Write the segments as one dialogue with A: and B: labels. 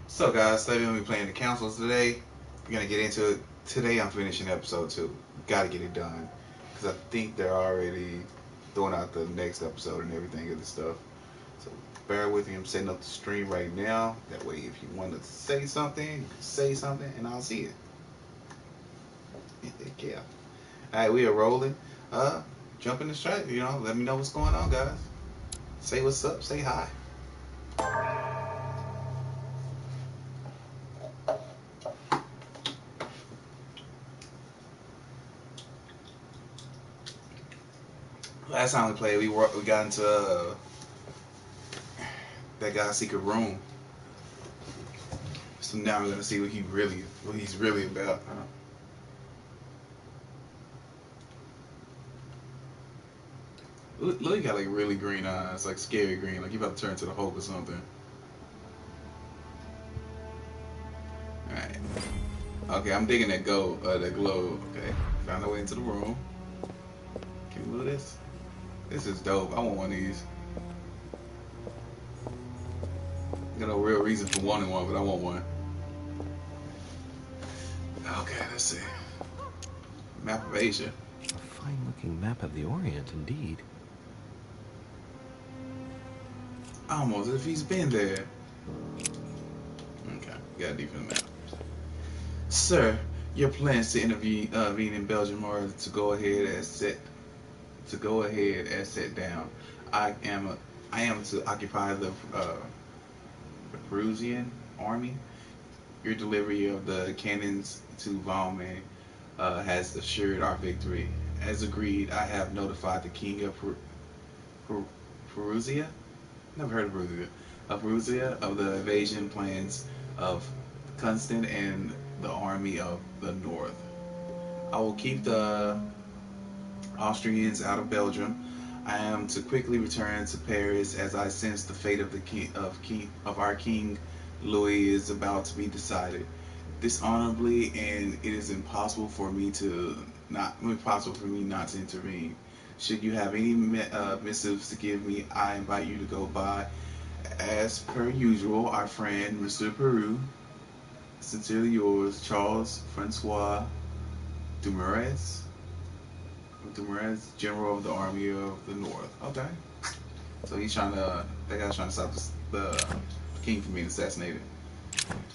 A: So guys, today we're gonna be playing the councils today. We're gonna get into it. Today I'm finishing episode 2. Gotta get it done. Because I think they're already throwing out the next episode and everything of the stuff. So bear with me, I'm setting up the stream right now. That way if you want to say something, you can say something and I'll see it. Yeah. Alright, we are rolling. Jump in the strike, let me know what's going on, guys. Say what's up, say hi. Last time we played, we got into that guy's secret room. So now we're gonna see what he's really about. Louie got like really green eyes, like scary green, like he about to turn to the Hulk or something. Alright. Okay, I'm digging that that glow. Okay. Found our way into the room. Can we move this? This is dope. I want one of these. Got no real reason for wanting one, but I want one. Okay, let's see. Map of Asia.
B: A fine-looking map of the Orient, indeed.
A: Almost as if he's been there. Okay, got a different map. Sir, your plans to intervene in Belgium are to go ahead as set down. I am to occupy the Perusian army. Your delivery of the cannons to Valmy has assured our victory. As agreed, I have notified the king of Perusia. Never heard of Perusia. Of Perusia of the invasion plans of Constant and the army of the north. I will keep the Austrians out of Belgium. I am to quickly return to Paris as I sense the fate of our king Louis is about to be decided dishonorably, and it is impossible for me not to intervene. Should you have any missives to give me, I invite you to go by. As per usual, our friend Mr. Peru. Sincerely yours, Charles Francois Dumouriez. Dumouriez, General of the Army of the North. Okay. So that guy's trying to stop the king from being assassinated.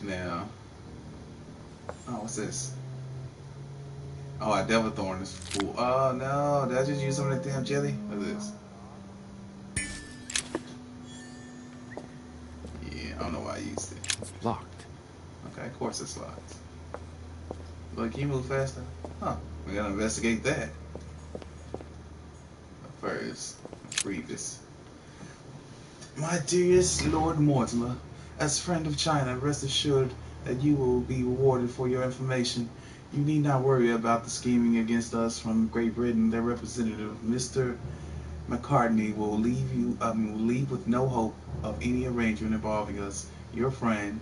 A: Now, oh, what's this? Oh, I Devil Thorn is full. Oh no, did I just use some of that damn jelly? What's this? Yeah, I don't know why I used it.
B: It's locked.
A: Okay, of course it's locked. Look, can you move faster? Huh, we gotta investigate that. But first, let's read this. My dearest Lord Mortimer, as friend of China, rest assured that you will be rewarded for your information. You need not worry about the scheming against us from Great Britain. Their representative, Mr. McCartney, will leave with no hope of any arrangement involving us. Your friend,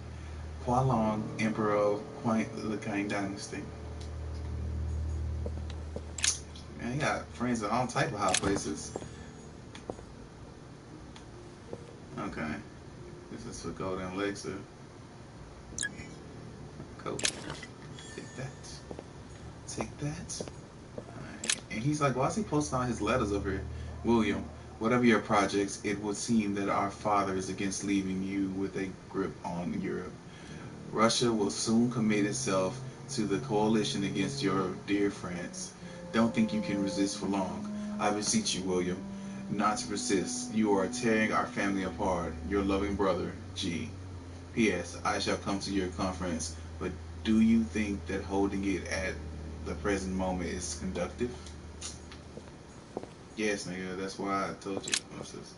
A: Hualong, Emperor of the Qing Dynasty. Man, he got friends in all type of high places. Okay. This is for Golden Elixir. Cool. Take that. Take that. Alright. And he's like, why is he posting all his letters over here? William, whatever your projects, it would seem that our father is against leaving you with a grip on Europe. Russia will soon commit itself to the coalition against your dear France. Don't think you can resist for long. I beseech you, William, not to persist. You are tearing our family apart. Your loving brother, G. P.S. I shall come to your conference, but do you think that holding it at the present moment is conductive? Yes, nigga, that's why I told you. What's this?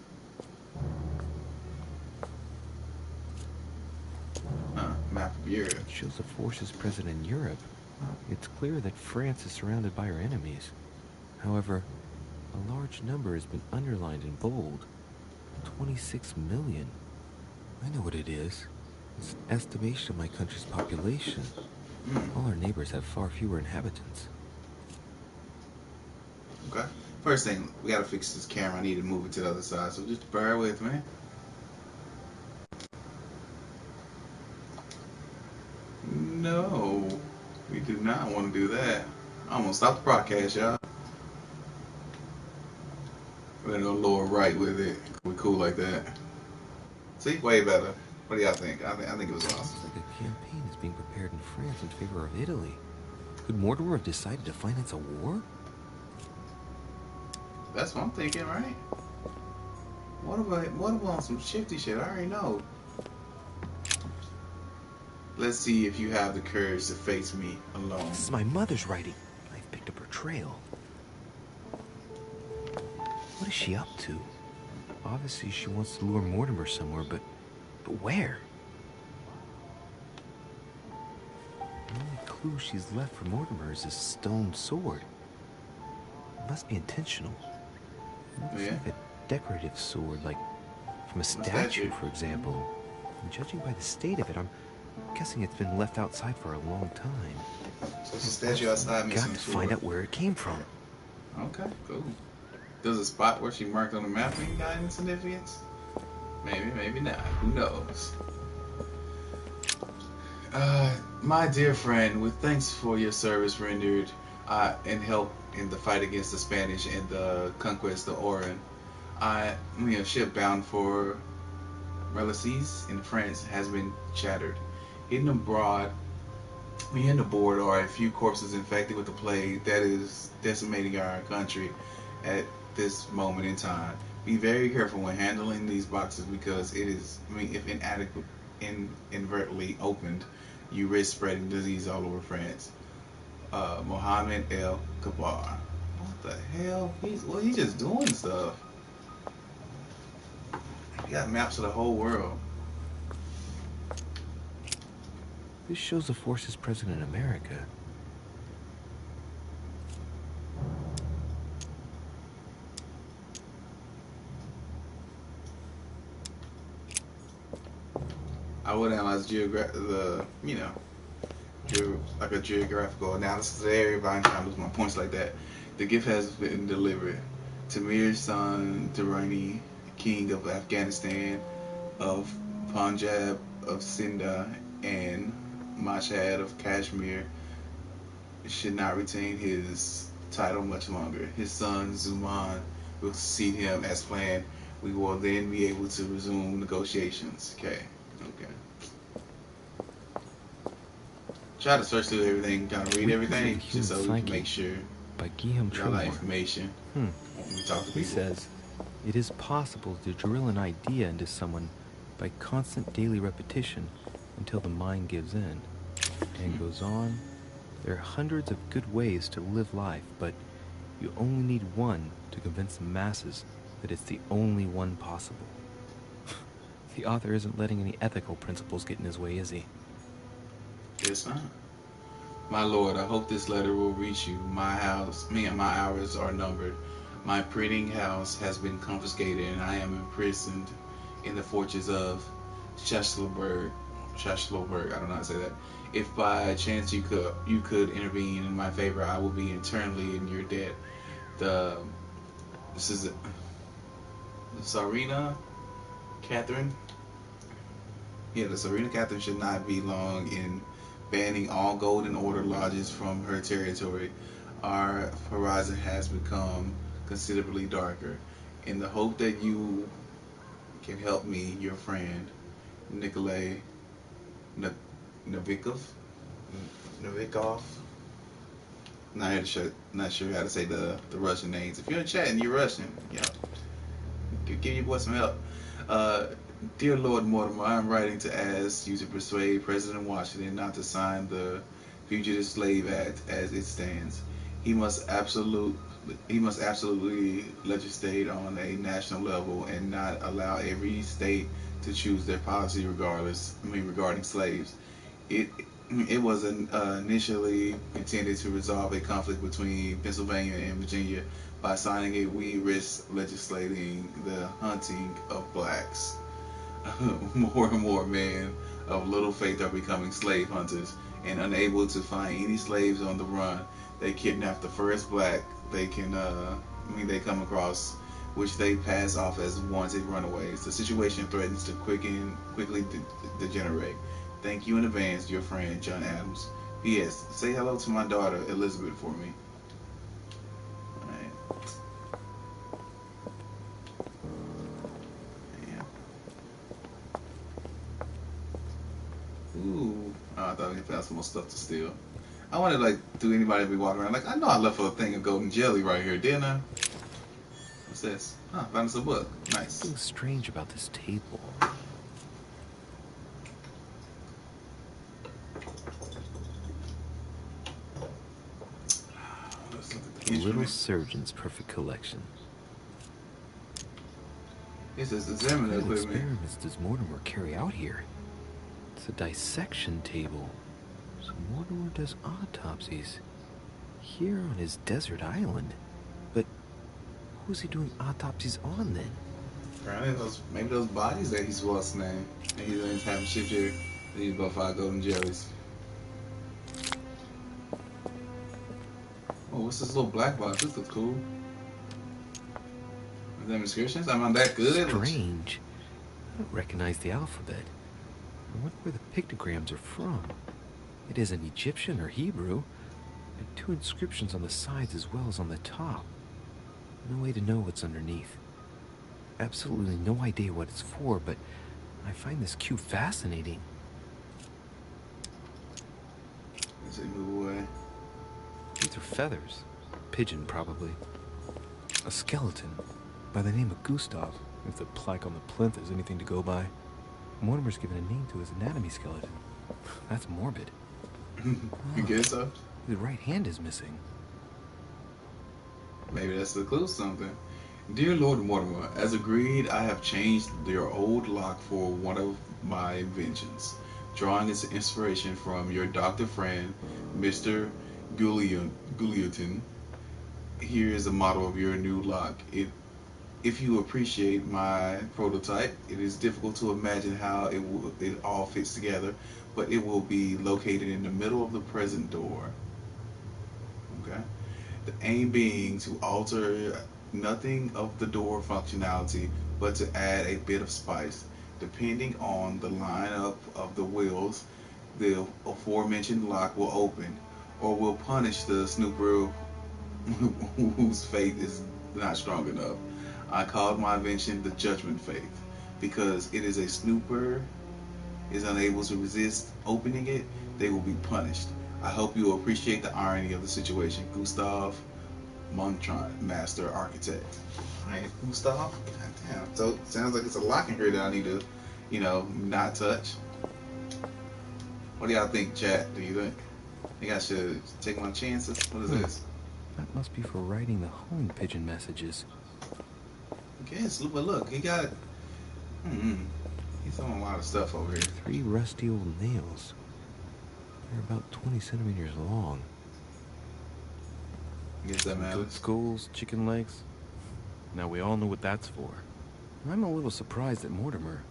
A: Map of Europe.
B: It shows the forces present in Europe. It's clear that France is surrounded by her enemies. However, a large number has been underlined in bold. 26 million. I know what it is. It's an estimation of my country's population. All our neighbors have far fewer inhabitants.
A: Okay. First thing, we gotta fix this camera. I need to move it to the other side, so just bear with me. No, we do not want to do that. I'm gonna stop the broadcast, y'all. We're gonna go lower right with it. We cool like that. See, way better. What do y'all think? I think it was awesome.
B: Looks like a campaign is being prepared in France in favor of Italy. Could Mortimer have decided to finance a war?
A: That's what I'm thinking, right? What about some shifty shit? I already know. Let's see if you have the courage to face me alone.
B: This is my mother's writing. I've picked up her trail. What is she up to? Obviously, she wants to lure Mortimer somewhere, but where? The only clue she's left for Mortimer is this stone sword. It must be intentional. It looks like a decorative sword, like from a statue, for example. And judging by the state of it, I'm guessing it's been left outside for a long time.
A: So it's a statue outside missing
B: Got to find out where it came from.
A: Okay, cool. There's a spot where she marked on the map and got any significance? Maybe, maybe not. Who knows? My dear friend, with thanks for your service rendered and help in the fight against the Spanish and the conquest of Oran, a ship bound for Relaises in France has been shattered. Hidden aboard are a few corpses infected with the plague that is decimating our country at this moment in time. Be very careful when handling these boxes because it is, if inadvertently opened, you risk spreading disease all over France. Mohammed El Kabar. What the hell? He's just doing stuff. He got maps of the whole world.
B: This shows the forces present in America.
A: I would analyze like a geographical analysis of the area, but I'm trying to lose my points like that. The gift has been delivered. Tamir's son, Durrani, king of Afghanistan, of Punjab, of Sindh, and Mashhad of Kashmir, should not retain his title much longer. His son, Zuman, will succeed him as planned. We will then be able to resume negotiations. Okay. Try to search through everything, kind of read everything, just so we can make sure
B: by Guillaume
A: we got that information. We talk to people.
B: He says, it is possible to drill an idea into someone by constant daily repetition until the mind gives in. And goes on, there are hundreds of good ways to live life, but you only need one to convince the masses that it's the only one possible. The author isn't letting any ethical principles get in his way, is he?
A: Yes, not. My lord, I hope this letter will reach you. My hours are numbered. My printing house has been confiscated, and I am imprisoned in the fortress of Chastelberg. I don't know how to say that. If by chance you could intervene in my favor, I will be eternally in your debt. The Tsarina Catherine. Yeah, the Tsarina Catherine should not be long in banning all Golden Order lodges from her territory. Our horizon has become considerably darker. In the hope that you can help me, your friend, Nikolay Novikov. Not sure how to say the Russian names. If you're in chat and you're Russian, give your boy some help. Dear Lord Mortimer, I am writing to ask you to persuade President Washington not to sign the Fugitive Slave Act as it stands. He must absolutely legislate on a national level and not allow every state to choose their policy regarding slaves. It was initially intended to resolve a conflict between Pennsylvania and Virginia. By signing it, we risk legislating the hunting of blacks. More and more men of little faith are becoming slave hunters, and unable to find any slaves on the run, they kidnap the first black they come across, which they pass off as wanted runaways. The situation threatens to quickly degenerate. Thank you in advance, your friend, John Adams. P.S. Say hello to my daughter, Elizabeth, for me. Alright. Ooh. Oh, I thought we found some more stuff to steal. I wonder, like, do anybody be walking around? Like, I know I left a thing of golden jelly right here, didn't I? What's this? Huh, found us a book. Nice.
B: Something strange about this table. The Little Surgeon's perfect collection.
A: It says examine the
B: What
A: equipment.
B: experiments does Mortimer carry out here? It's a dissection table. So Mortimer does autopsies here on his desert island. But who's he doing autopsies on then?
A: Apparently maybe those bodies that he's what's name. And he's having shit here. He's about 5 golden jellies. Oh, what's this little black box? This looks cool. Is that inscriptions? I'm not that good.
B: Strange. I don't recognize the alphabet. I wonder where the pictograms are from. It isn't Egyptian or Hebrew. And 2 inscriptions on the sides as well as on the top. No way to know what's underneath. Absolutely no idea what it's for, but I find this cube fascinating.
A: Let's move away.
B: These are feathers. Pigeon, probably. A skeleton by the name of Gustav, if the plaque on the plinth is anything to go by. Mortimer's given a name to his anatomy skeleton. That's morbid.
A: You guess so?
B: The right hand is missing.
A: Maybe that's the clue something. Dear Lord Mortimer, as agreed, I have changed your old lock for one of my inventions, drawing its inspiration from your doctor friend, Mr. Guillotine. Here is a model of your new lock. If you appreciate my prototype, it is difficult to imagine how it all fits together, but it will be located in the middle of the present door. Okay. The aim being to alter nothing of the door functionality, but to add a bit of spice. Depending on the lineup of the wheels, the aforementioned lock will open, or will punish the snooper whose faith is not strong enough. I called my invention the Judgment Faith, because it is a snooper is unable to resist opening it, they will be punished. I hope you will appreciate the irony of the situation. Gustav Montron, Master Architect. Alright, Gustav? Goddamn. So, sounds like it's a lock in here that I need to, not touch. What do y'all think, chat? Do you think I should take my chances? What is this?
B: That must be for writing the home pigeon messages.
A: I guess, but look, he got... He's on a lot of stuff over here.
B: 3 rusty old nails. They're about 20 centimeters long.
A: I guess that matters.
B: Goat skulls, chicken legs. Now we all know what that's for. I'm a little surprised at Mortimer.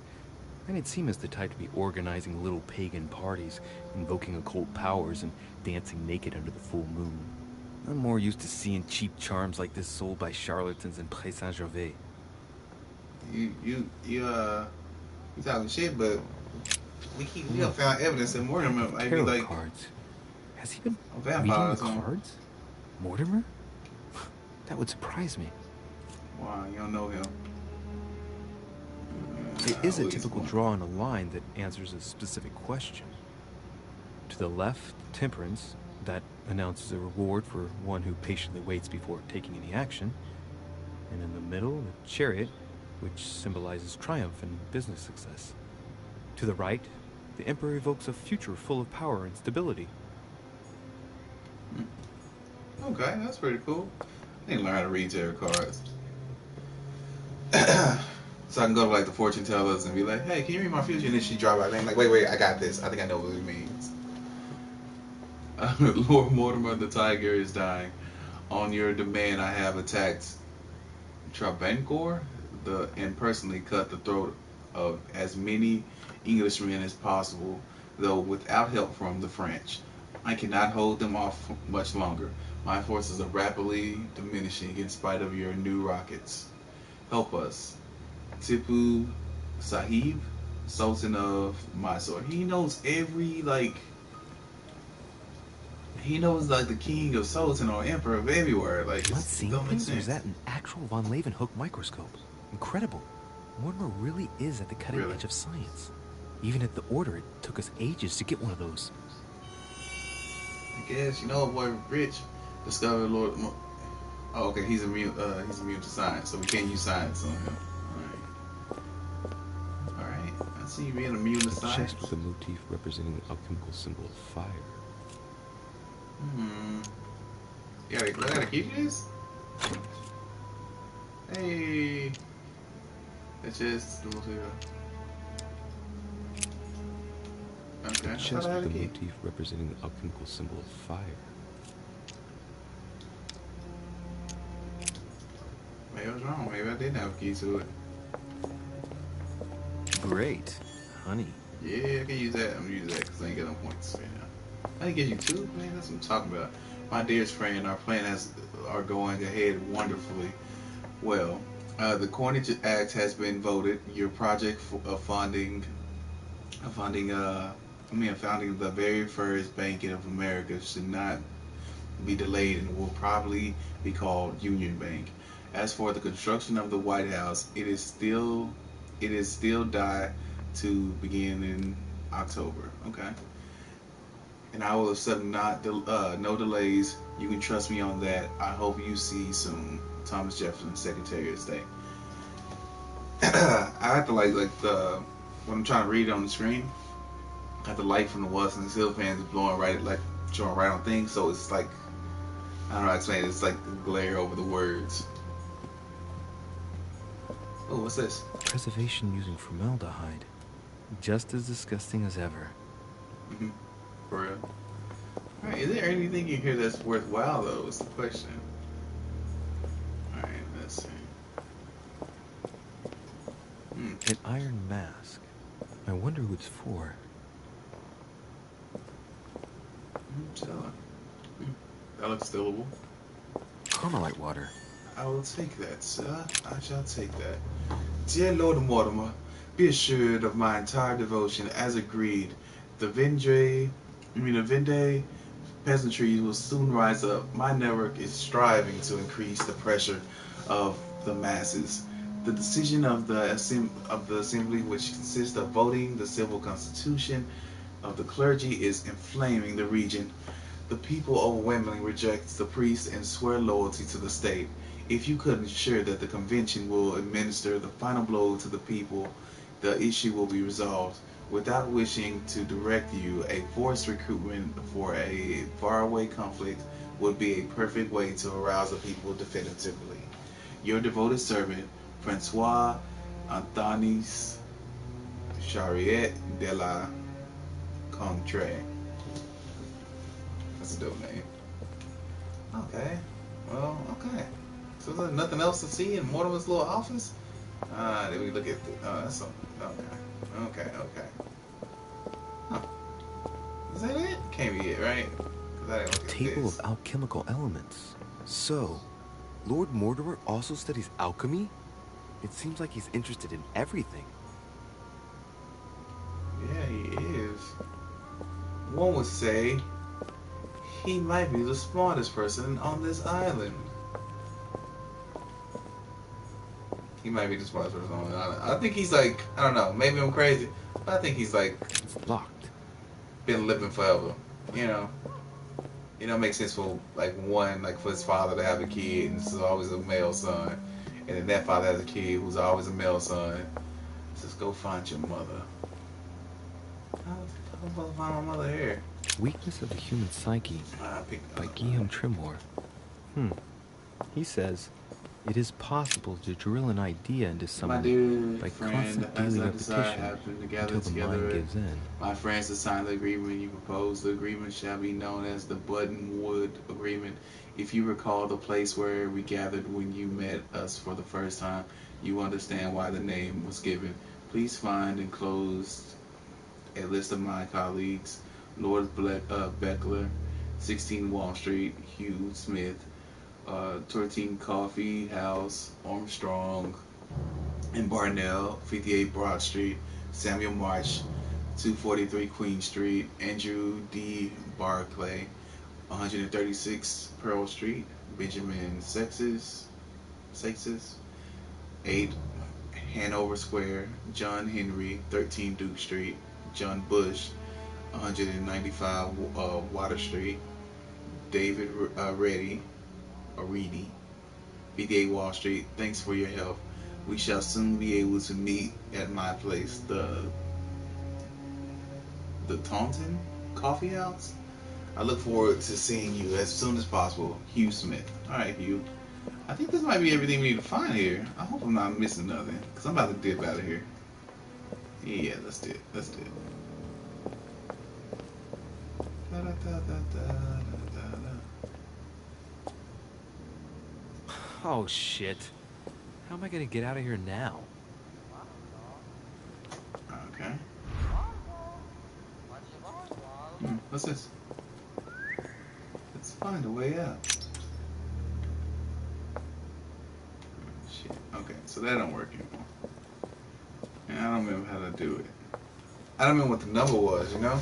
B: I didn't seem as the type to be organizing little pagan parties, invoking occult powers, and dancing naked under the full moon. I'm more used to seeing cheap charms like this sold by charlatans in Pré Saint-Gervais.
A: You talking shit, but we have found evidence that Mortimer might be like
B: cards. Has he been
A: reading
B: the cards? Mortimer? That would surprise me.
A: Wow, you don't know him.
B: It is a typical draw on a line that answers a specific question. To the left, temperance, that announces a reward for one who patiently waits before taking any action. And in the middle, the chariot, which symbolizes triumph and business success. To the right, the emperor evokes a future full of power and stability.
A: Okay, that's pretty cool. I need to learn how to read tarot cards. So I can go to like the fortune tellers and be like, hey, can you read my future? And then she drop out and like, wait, I got this. I think I know what it means. Lord Mortimer the tiger is dying. On your demand, I have attacked Travancore and personally cut the throat of as many Englishmen as possible, though without help from the French. I cannot hold them off much longer. My forces are rapidly diminishing in spite of your new rockets. Help us. Tipu Sahib? Sultan of Mysore. He knows every like. He knows like the king of Sultan or emperor of everywhere. Like
B: Am I
A: it
B: seeing
A: don't make
B: things, or is
A: sense.
B: that an actual von Leeuwenhoek microscope? Incredible. Mortimer really is at the cutting
A: Really.
B: edge of science. Even at the order, it took us ages to get one of those.
A: I guess you know, boy, Rich discovered Lord. Oh, okay. He's immune. He's immune to science, so we can't use science on him. All right. I see you being immune to
B: A chest
A: science.
B: with a motif representing the alchemical symbol of fire.
A: Hmm. I gotta keep this. Hey. That's just okay.
B: A
A: I thought
B: chest
A: I had
B: with
A: a
B: a
A: key.
B: motif representing the alchemical symbol of fire.
A: Maybe I was wrong. Maybe I didn't have a key to it.
B: Great. Honey.
A: Yeah, I can use that. I'm gonna use that because I ain't got no points right now. I didn't get you two, man. That's what I'm talking about. My dearest friend, our plans are going ahead wonderfully well. The Coinage Act has been voted. Your project of funding, founding the very first bank of America should not be delayed and will probably be called Union Bank. As for the construction of the White House, it is still die to begin in October. Okay, and I will accept no delays. You can trust me on that. I hope you see soon. Thomas Jefferson, Secretary of State. I have to like the when I'm trying to read it on the screen. I have the light from the Washington Hill fans blowing right like showing right on things, so it's like I don't know how to explain it. It's like the glare over the words. Oh, what's this?
B: Preservation using formaldehyde. Just as disgusting as ever.
A: Mm-hmm. For real. All right, is there anything in here that's worthwhile though? Is the question. All right, let's see.
B: An iron mask. I wonder who it's for.
A: That looks stillable.
B: Carmelite water.
A: I will take that, sir. I shall take that. Dear Lord Mortimer, be assured of my entire devotion. As agreed, the Vende peasantry will soon rise up. My network is striving to increase the pressure of the masses. The decision of the assembly, which consists of voting the civil constitution of the clergy, is inflaming the region. The people overwhelmingly reject the priests and swear loyalty to the state. If you could ensure that the convention will administer the final blow to the people, the issue will be resolved. Without wishing to direct you, a forced recruitment for a faraway conflict would be a perfect way to arouse the people definitively. Your devoted servant, Francois Antonis Charriet de la Contrée. That's a dope name. Okay. Well, okay. So there's nothing else to see in Mortimer's little office? Then we look at the, that's something. Okay. Huh. Is that it? Can't be it, right? Because I didn't look at
B: Table
A: this.
B: of alchemical elements. So, Lord Mortimer also studies alchemy? It seems like he's interested in everything.
A: Yeah, he is. One would say he might be the smartest person on this island. He might be the smartest person on the island. I think he's like, I don't know, maybe I'm crazy, but I think he's like
B: It's locked.
A: been living forever. You know, it makes sense for like one, like for his father to have a kid, and this is always a male son, and then that father has a kid who's always a male son. Just go find your mother. I'm supposed to find my mother here.
B: Weakness of the Human Psyche by Guillaume Trimore. He says, it is possible to drill an idea into
A: My
B: someone
A: dear
B: by
A: friend,
B: constant
A: as
B: daily
A: I desire
B: repetition
A: happen to gather
B: until the mind
A: together
B: gives in.
A: my friends to sign the agreement you propose. The agreement shall be known as the Buttonwood Agreement. If you recall the place where we gathered when you met us for the first time, you understand why the name was given. Please find enclosed a list of my colleagues: Lord Beckler, 16 Wall Street; Hugh Smith, 13 Coffee House; Armstrong and Barnell, 58 Broad Street; Samuel March, 243 Queen Street. Andrew D. Barclay, 136 Pearl Street. Benjamin Sexes, 8 Hanover Square. John Henry, 13 Duke Street. John Bush, 195 Water Street. David Reddy, or Reedy, 58 Wall Street. Thanks for your help. We shall soon be able to meet at my place, the Taunton Coffee House. I look forward to seeing you as soon as possible. Hugh Smith. Alright, Hugh. I think this might be everything we need to find here. I hope I'm not missing nothing, because I'm about to dip out of here. Yeah, let's do it. Let's do it. Da, da, da, da, da, da, da.
B: Oh, shit. How am I gonna get out of here now?
A: Okay. What's this? Let's find a way out. Shit. Okay, so that don't work anymore. And I don't remember how to do it. I don't remember what the number was, you know?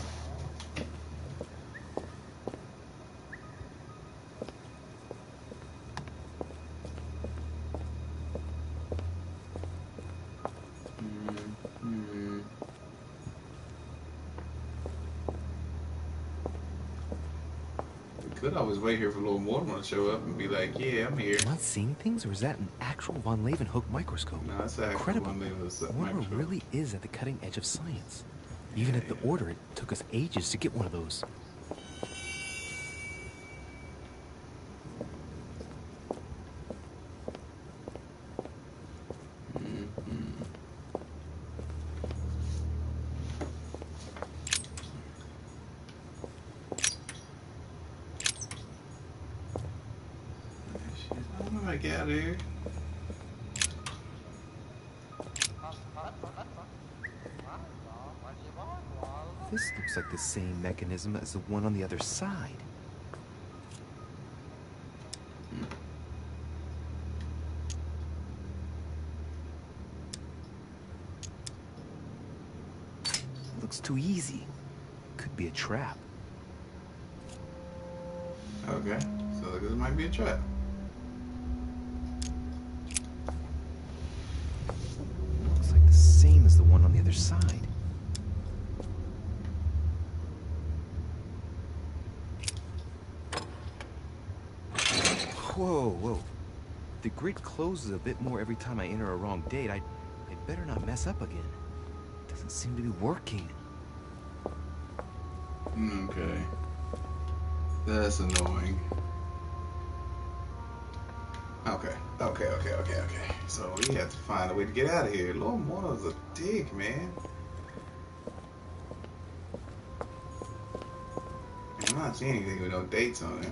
A: Could always wait here for little Mortimer to show up and be like, yeah, I'm here.
B: Am I seeing things, or is that an actual Von Leeuwenhoek microscope?
A: No, that's actually
B: incredible.
A: Von Leeuwenhoek
B: Mortimer
A: microscope.
B: really is at the cutting edge of science. Even at the order, it took us ages to get one of those.
A: Get out of here.
B: This looks like the same mechanism as the one on the other side. Looks too easy. Could be a trap.
A: Okay, so this might be a trap.
B: Looks like the same as the one on the other side. Whoa, whoa. The grid closes a bit more every time I enter a wrong date. I'd better not mess up again. Doesn't seem to be working.
A: Okay. That's annoying. Okay. So we have to find a way to get out of here. Lord Mortar's a dick, man. I'm not seeing anything with no dates on it.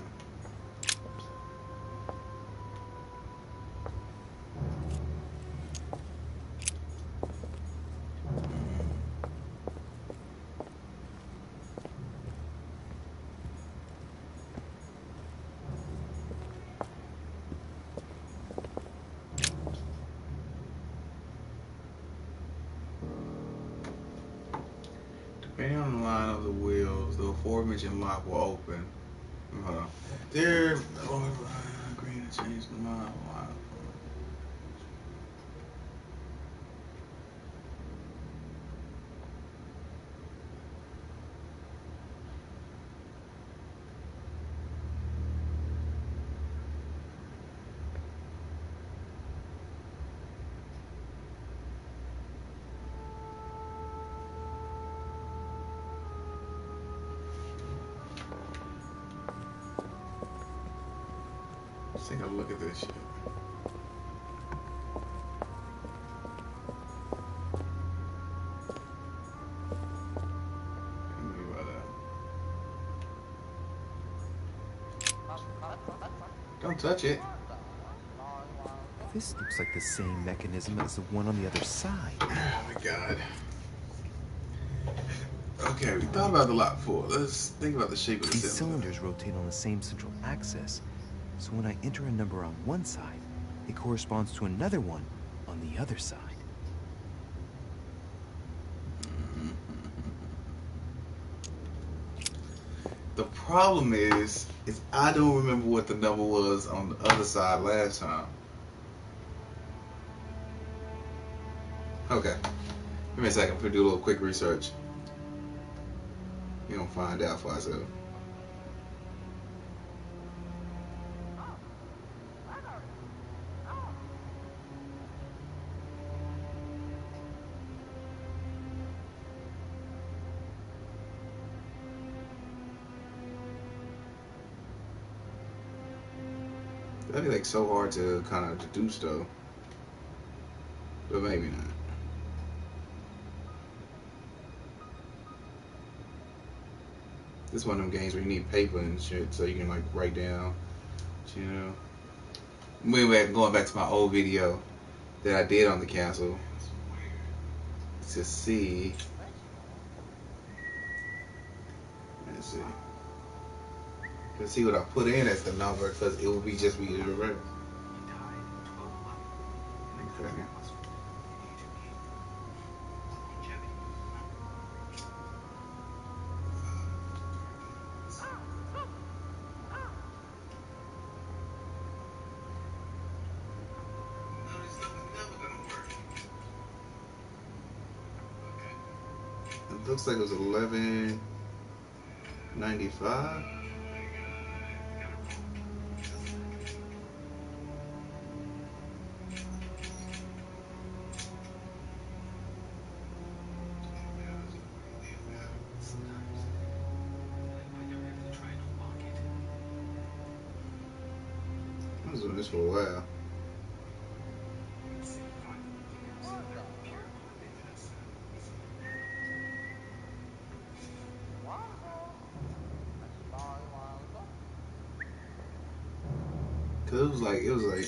A: Depending on the line of the wheels, the aforementioned lock will open. Hold on. There, green to change the line. Let's take a look at this shit. Don't touch it.
B: This looks like the same mechanism as the one on the other side.
A: Oh my god. Okay, we thought about the lock before. Let's think about the shape of the
B: These
A: cylinder.
B: cylinders rotate on the same central axis, so when I enter a number on one side, it corresponds to another one on the other side.
A: The problem is I don't remember what the number was on the other side last time. Okay. Give me a second. We'll do a little quick research. We're gonna find out for ourselves. That'd be like so hard to kind of deduce though. But maybe not. This is one of them games where you need paper and shit so you can like write down, you know. Going back to my old video that I did on the castle to see. Let's see. Let's see what I put in as the number because it will be just be irreverent. Okay. It looks like it was 1195. I was doing this for a while. Cause it was like it was like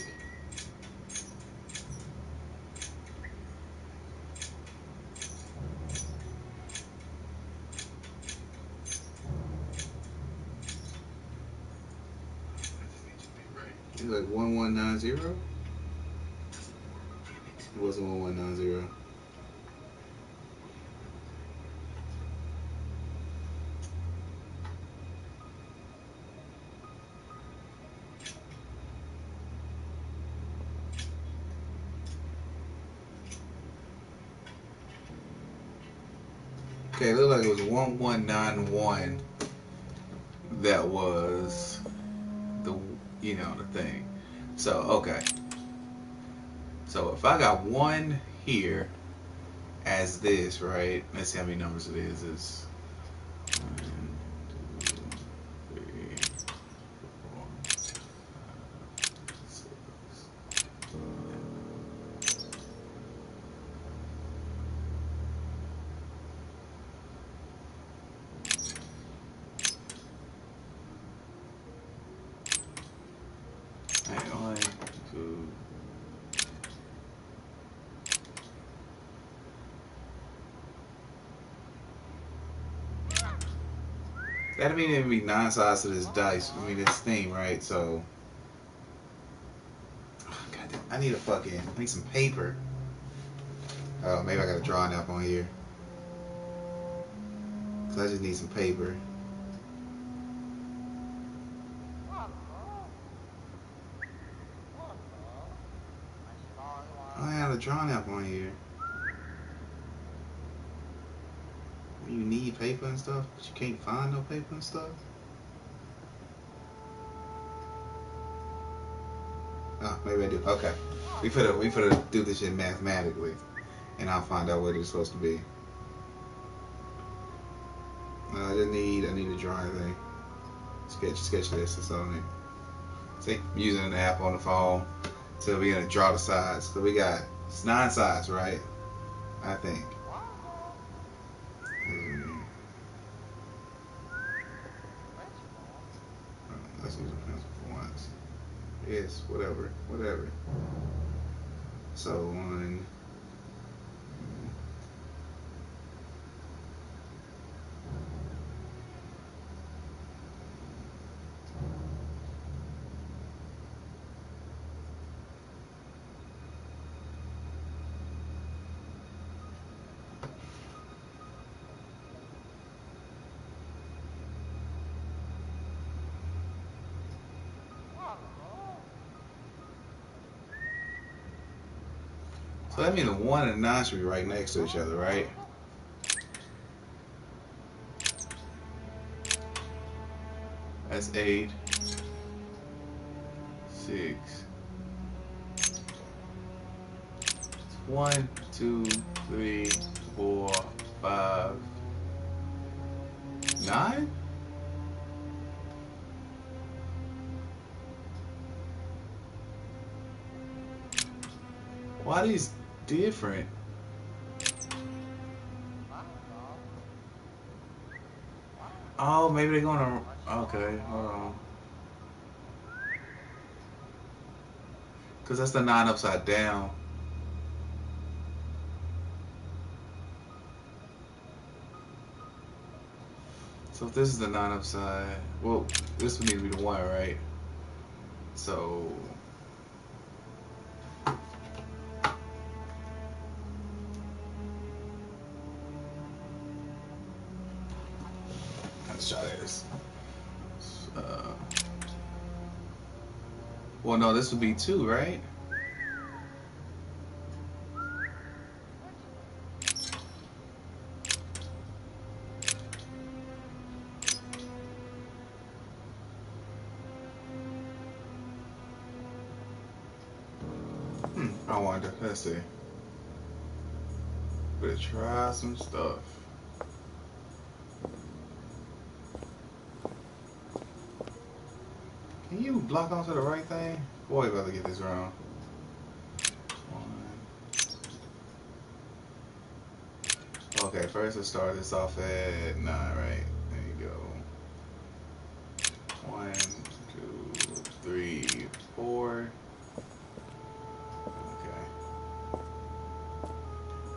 A: it was like 1190. It wasn't 1190. Okay, it looked like it was 1191. That was the the thing. So okay. So if I got one here as this, right? Let's see how many numbers it is. It's 1, 2, 3, 4, 5, 6. Alright, 1, 2. That'd mean it'd be 9 sides to this dice. I mean this thing, right? So, God, I need I need some paper. Oh, maybe I got a drawing app on here. Cause I just need some paper. I have a drawing app on here. You need paper and stuff, but you can't find no paper and stuff. Oh, maybe I do. Okay, we finna do this shit mathematically, and I'll find out what it's supposed to be. I need a drawing thing. Sketch this. That's all I need. See, I'm using an app on the phone, so we're gonna draw the sides. So we got 9 sides, right? I think. Let's use a pencil for once. Yes, whatever. So 1. So that means the 1 and the 9 should be right next to each other, right? That's 8, 6. 1, 2, 3, 4, 5, 9? Why are these different? Oh, maybe they're gonna. Okay, hold on. Because that's the 9 upside down. So if this is the 9 upside, well, this would need to be the 1, right? So let's try this. Uh, well, no, this would be 2, right? I wonder. Let's see. Better try some stuff. Can you block onto the right thing? Boy, about to get this wrong. 1. Okay, first let's start this off at 9, right? There you go. 1, 2, 3, 4. Okay.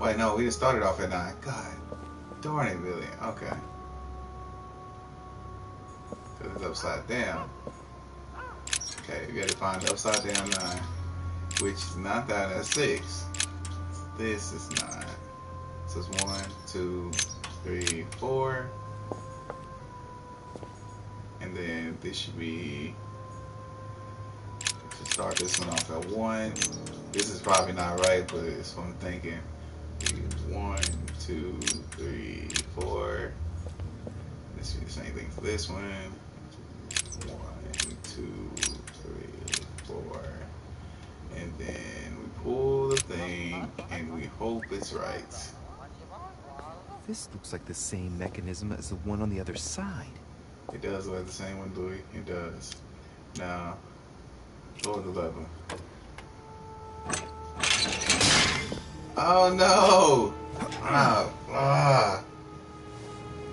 A: Wait, no, we just started off at 9. God darn it, Billy. Okay. Because it's upside down. Okay, we gotta find the upside down 9, which is not that, that's 6. This is 9. So it's 1, 2, 3, 4. And then this should be, let's start this one off at 1. This is probably not right, but it's what I'm thinking. 1, 2, 3, 4. This should be the same thing for this one. 1, 2, 3, 4. And then we pull the thing and we hope it's right.
C: This looks like the same mechanism as the one on the other side.
A: It does look like the same one, Louie. It does. Now, lower the lever. Oh no!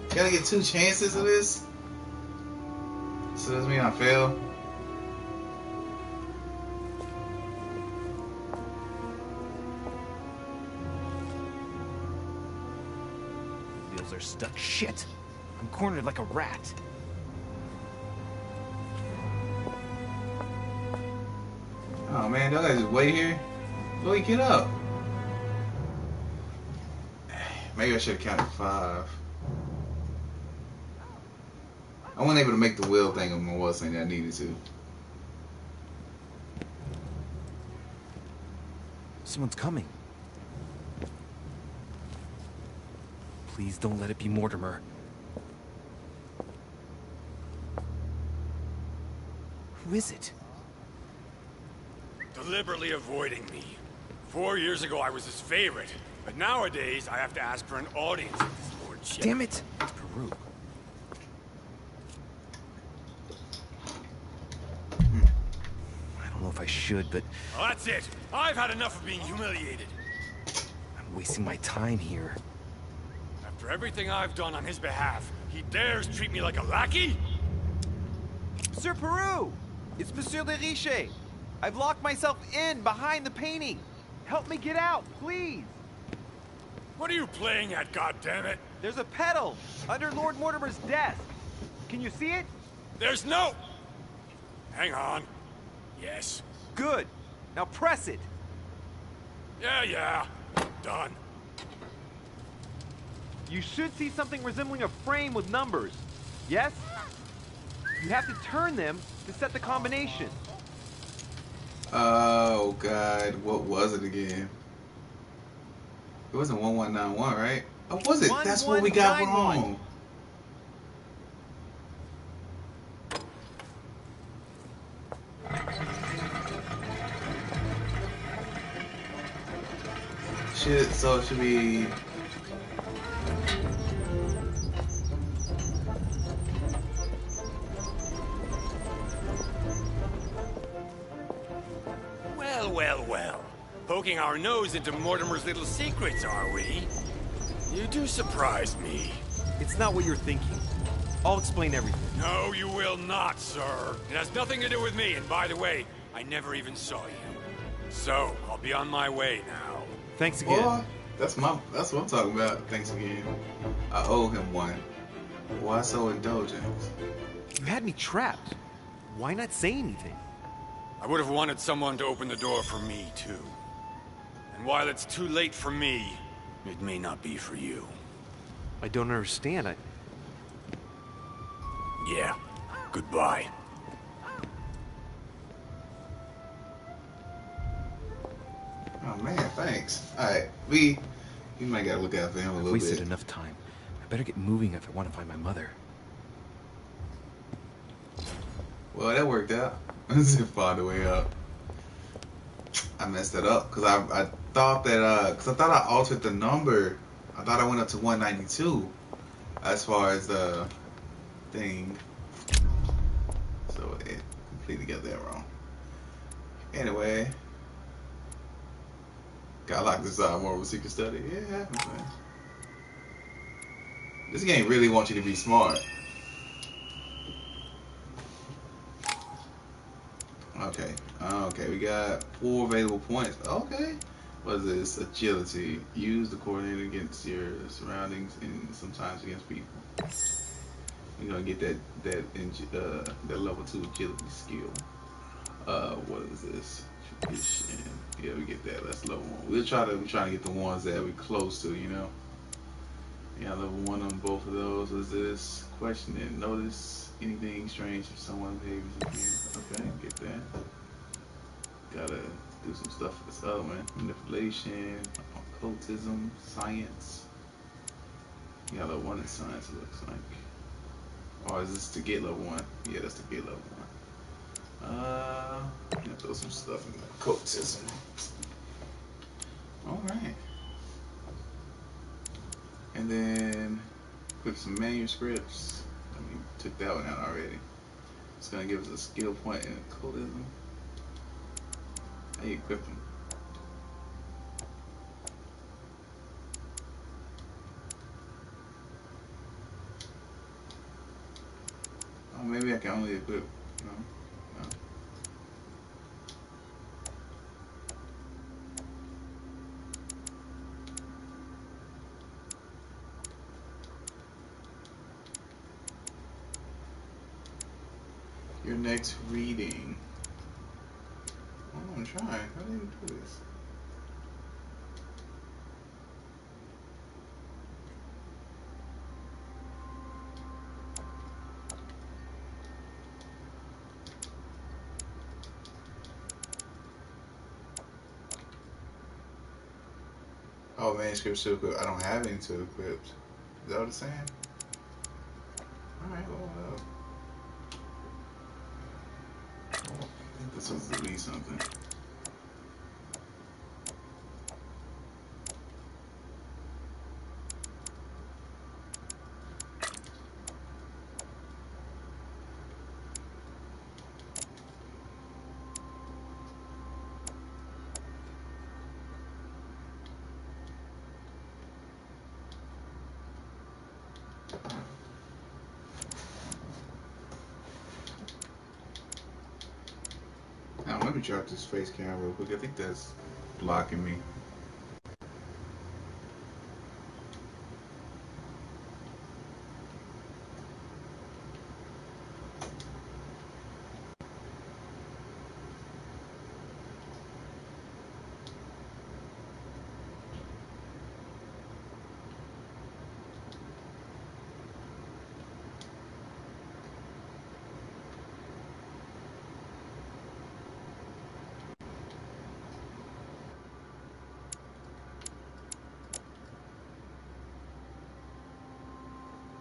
A: Gotta get 2 chances of this? So does that mean I fail?
C: Wheels are stuck. Shit! I'm cornered like a rat.
A: Oh man, y'all gotta just wait here. Louie, get up. Maybe I should have counted 5. I wasn't able to make the wheel thing when I was saying that I needed to.
C: Someone's coming. Please don't let it be Mortimer. Who is it?
D: Deliberately avoiding me. 4 years ago I was his favorite, but nowadays I have to ask for an audience with his lordship.
C: Damn it! It's Peru. I don't know if I should, but
D: Well, that's it. I've had enough of being humiliated.
C: I'm wasting my time here.
D: After everything I've done on his behalf, he dares treat me like a lackey?
E: Sir Peru! It's Monsieur de Riche. I've locked myself in behind the painting. Help me get out, please.
D: What are you playing at, goddammit?
E: There's a pedal under Lord Mortimer's desk. Can you see it?
D: There's no... Hang on. Yes.
E: Good. Now press it.
D: Yeah. Done.
E: You should see something resembling a frame with numbers. Yes? You have to turn them to set the combination.
A: Oh god, what was it again? It wasn't 1191, right? Oh, was it? That's what we got
E: 1191.
A: wrong. Shit, so it should be.
D: Well, well, well. Poking our nose into Mortimer's little secrets, are we? You do surprise me.
E: It's not what you're thinking. I'll explain everything.
D: No, you will not, sir. It has nothing to do with me, and by the way, I never even saw you. So, I'll be on my way now.
E: Thanks again.
A: Boy, that's what I'm talking about. Thanks again. I owe him one. Why so indulgent?
E: You had me trapped. Why not say anything?
D: I would have wanted someone to open the door for me, too. And while it's too late for me, it may not be for you.
E: I don't understand.
D: Yeah. Goodbye.
A: Oh man, thanks. Alright, we might gotta look out for him a little
C: Wasted
A: bit.
C: enough time. I better get moving if I want to find my mother.
A: Well, that worked out. Zip found the way up. I messed it up because I thought that because I thought I altered the number. I thought I went up to 192 as far as the thing. So it completely got that wrong. Anyway, got locked inside more of a secret study. Yeah, it happens, man. This game really wants you to be smart. Okay. Okay, we got 4 available points. Okay. What is this? Agility. Use the coordinator against your surroundings and sometimes against people. You're gonna get that level 2 agility skill. What is this? Tradition. Yeah, we get that. That's level 1. We're trying to get the ones that we're close to, you know. Yeah, level 1 on both of those. What is this? Question and notice anything strange if someone behaves again. Okay, get that. Gotta do some stuff for this other one. Manipulation, occultism, science. Yeah, level 1 in science, it looks like. Or is this to get level 1? Yeah, that's to get level 1. Gonna throw some stuff in occultism. Alright. And then equip some manuscripts. I mean, took that one out already. It's gonna give us a skill point in occultism. How you equip them? Oh, maybe I can only equip. No, no. Your next reading. Oh, I'm trying. How do you do this? Oh, manuscripts to equip. I don't have any to equip. Is that what it's saying? Alright, well, I think this was at least something. Now, let me drop this face cam real quick. I think that's blocking me.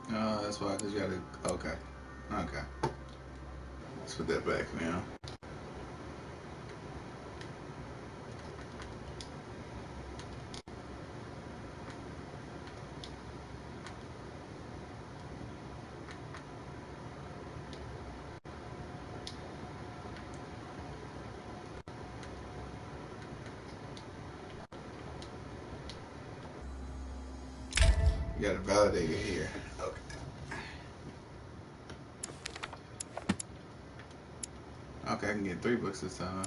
A: That's why, because you gotta. Okay. Okay. Let's put that back now. You gotta validate it here. Okay. Okay, I can get 3 books this time.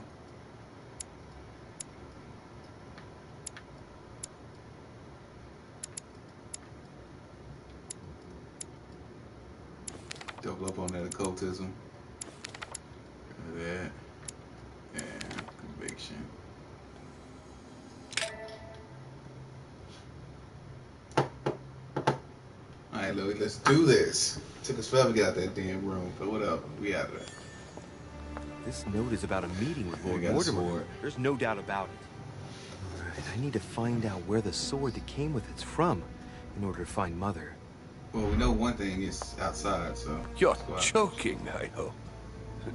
A: Double up on that occultism. That. And conviction. Alright, Louie, let's do this. Took us forever to get out that damn room, but whatever. We out of there.
C: This note is about a meeting with
A: We
C: Lord
A: got a
C: Mortimer.
A: sword.
C: There's no doubt about it. Alright, I need to find out where the sword that came with it's from in order to find Mother.
A: Well, we know one thing is outside, so.
F: You're
A: let's go out.
F: joking, I hope.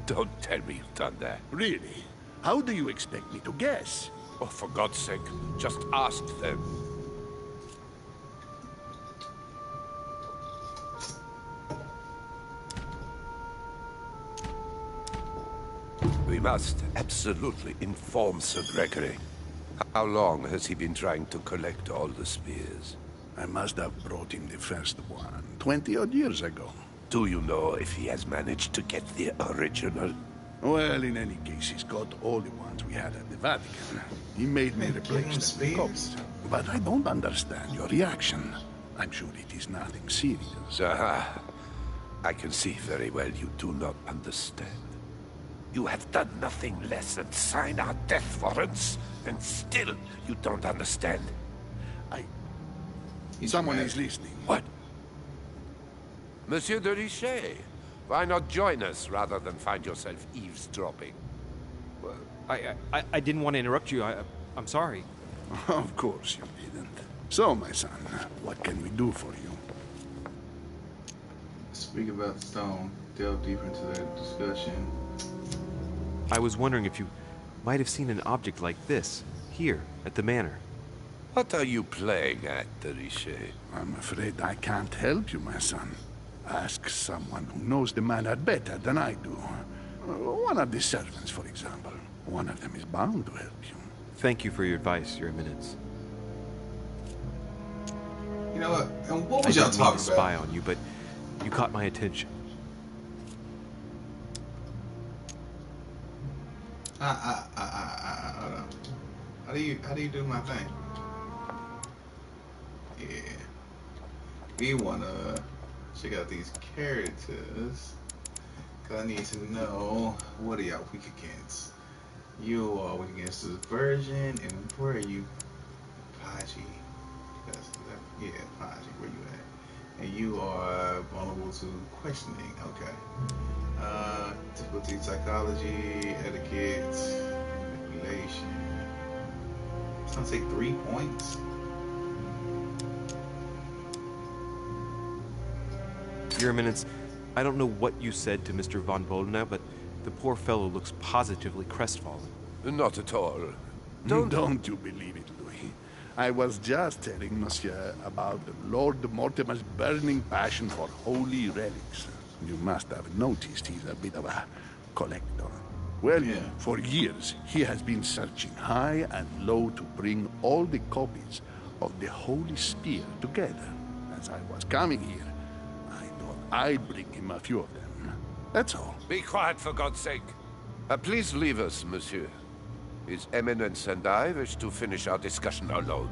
F: Don't tell me you've done that.
G: Really? How do you expect me to guess?
F: Oh, for God's sake, just ask them. We must absolutely inform Sir Gregory. How long has he been trying to collect all the spears?
G: I must have brought him the first one 20-odd years ago.
F: Do you know if he has managed to get the original?
G: Well, in any case, he's got all the ones we had at the Vatican. He made me
A: Man,
G: replace
A: give him
G: them with
A: spears.
G: copies. But I don't understand your reaction. I'm sure it is nothing serious.
F: Aha. I can see very well you do not understand. You have done nothing less than sign our death warrants, and still you don't understand.
G: Someone
A: mad.
G: is listening.
F: What? Monsieur de Richet, why not join us rather than find yourself eavesdropping?
E: I didn't want to interrupt you. I'm sorry.
G: Of course you didn't. So, my son, what can we do for you?
A: Speak about the stone. Delve deeper into that discussion.
C: I was wondering if you might have seen an object like this here at the manor.
F: What are you playing at, de Richet?
G: I'm afraid I can't help you, my son. Ask someone who knows the manor better than I do. One of the servants, for example. One of them is bound to help you.
C: Thank you for your advice, Your Eminence.
A: You know what? And what
C: I
A: was y'all
C: didn't mean
A: talking
C: to spy
A: about?
C: on you, but you caught my attention.
A: Hold on. How do you do my thing? Yeah. We wanna check out these characters. Cause I need to know what are y'all weak against. You are weak against subversion, and where are you? Paji. Yeah, Paji, where you at? And you are vulnerable to questioning. Okay. Difficulty psychology, etiquette, manipulation. It's gonna take 3 points.
C: Your Eminence, I don't know what you said to Mr. von Boldena, but the poor fellow looks positively crestfallen.
F: Not at all.
G: Don't you believe it, Louis. I was just telling Monsieur about Lord Mortimer's burning passion for holy relics. You must have noticed he's a bit of a collector. Well,
A: Yeah.
G: for years, he has been searching high and low to bring all the copies of the Holy Spear together. As I was coming here, I thought I'd bring him a few of them. That's all.
F: Be quiet, for God's sake. Please leave us, monsieur. His Eminence and I wish to finish our discussion alone.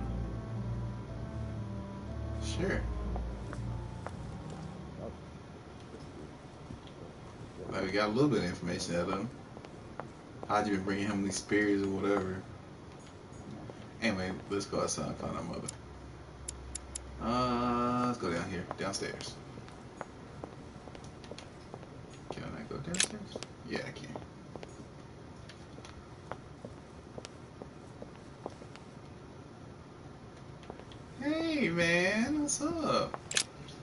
A: Sure. Well, we got a little bit of information out of him. How'd you been bringing him these spears or whatever? Anyway, let's go outside and find our mother. Let's go down here, downstairs. Can I go downstairs? Yeah, I can. Hey, man, what's up?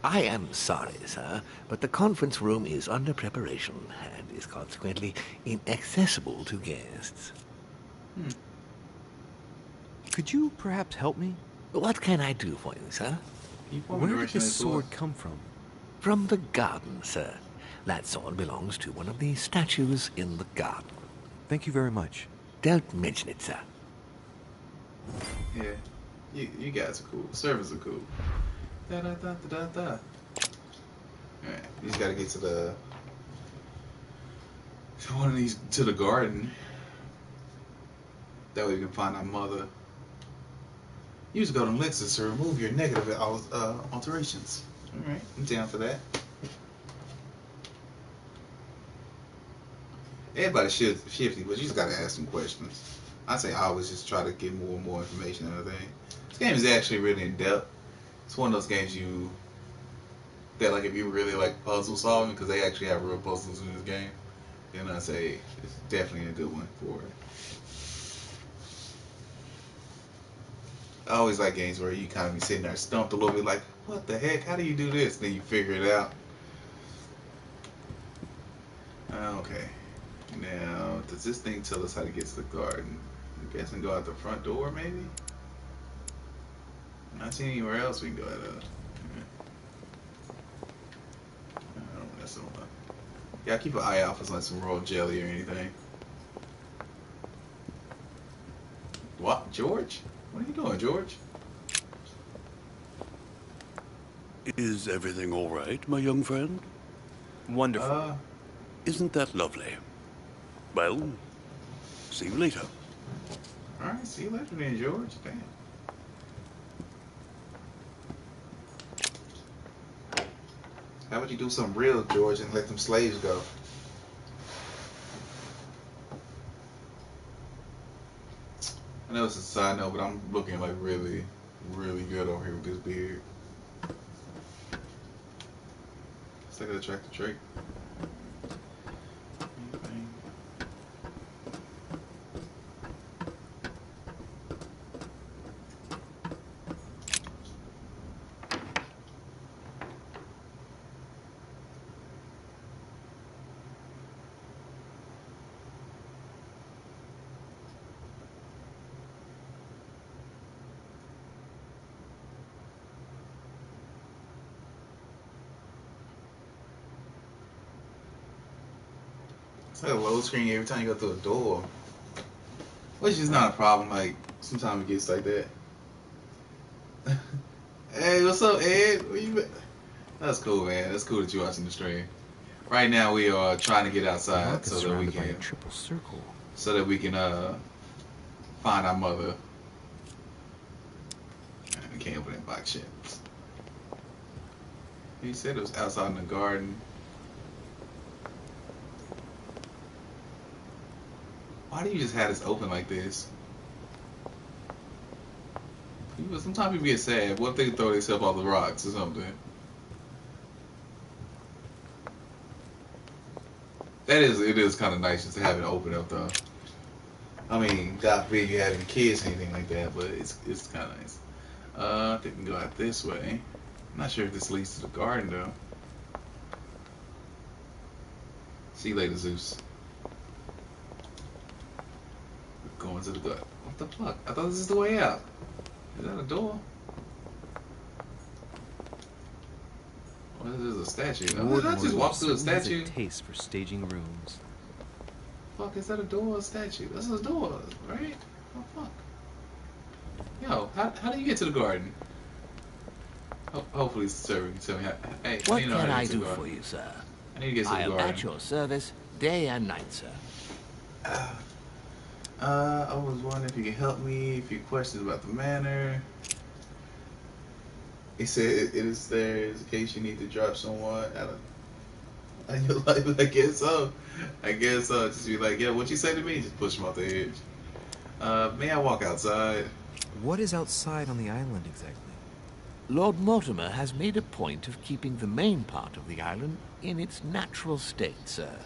H: I am sorry, sir, but the conference room is under preparation and is consequently inaccessible to guests.
C: Could you perhaps help me?
H: What can I do for you, sir?
A: Can you point me in the
C: Where did
A: direction of
C: this
A: door?
C: sword come from?
H: From the garden, sir. That sword belongs to one of the statues in the garden.
C: Thank you very much.
H: Don't mention it, sir.
A: Yeah, you guys are cool. Servers are cool. Da da da da da da. Alright, you just gotta get to one of these, to the garden. That way you can find our mother. Use golden elixirs to remove your negative alterations. Alright, I'm down for that. Everybody's shifty, but you just gotta ask some questions. I say I always just try to get more and more information and everything. This game is actually really in depth. It's one of those games that like if you really like puzzle solving, because they actually have real puzzles in this game, then I say it's definitely a good one for it. I always like games where you kind of be sitting there stumped a little bit, like, what the heck? How do you do this? Then you figure it out. Okay. Now, does this thing tell us how to get to the garden? I'm guessing go out the front door, maybe? Not seeing anywhere else we can go out of. I don't know, that's so much. Yeah, keep an eye out for like some royal jelly or anything. What, George? What are you doing, George?
G: Is everything all right, my young friend?
C: Wonderful.
G: Isn't that lovely? Well, see you later.
A: Alright, see you later then, George. Damn. How about you do something real, George, and let them slaves go? I know it's a side note, but I'm looking like really, really good over here with this beard. It's like an attractive trait. It's like a load screen every time you go through a door. Which is not a problem, like, sometimes it gets like that. Hey, what's up, Ed? Where you been? That's cool, man. That's cool that you're watching the stream. Right now we are trying to get outside so that we
B: by a
A: can
B: triple circle.
A: find our mother. We can't open that box yet. He said it was outside in the garden. Why do you just have this open like this? Sometimes people get sad. What if they throw themselves off the rocks or something? It is kind of nice just to have it open up though. I mean, God forbid you have any kids or anything like that, but it's kind of nice. I think we can go out this way. I'm not sure if this leads to the garden though. See you later, Zeus. We're going to the garden. What the fuck? I thought this is the way out. Is that a door? Or is this a statue? Did I just walk through a statue?
C: Has a taste for staging rooms.
A: Fuck, is that a door or a statue? That's a door, right? Oh fuck. Yo, how do you get to the garden? Hopefully, sir, you can tell me how. Hey,
H: What
A: you know
H: can
A: how to
H: I
A: get to
H: do
A: the garden.
H: for you, sir?
A: I need to get to the
H: I'm
A: garden.
H: at your service, day and night, sir.
A: I was wondering if you could help me. A few questions about the manor. He said it is there in case you need to drop someone out of your life. I guess so. Just be like, yeah, what you say to me? Just push him off the edge. May I walk outside?
C: What is outside on the island exactly?
H: Lord Mortimer has made a point of keeping the main part of the island in its natural state, sir.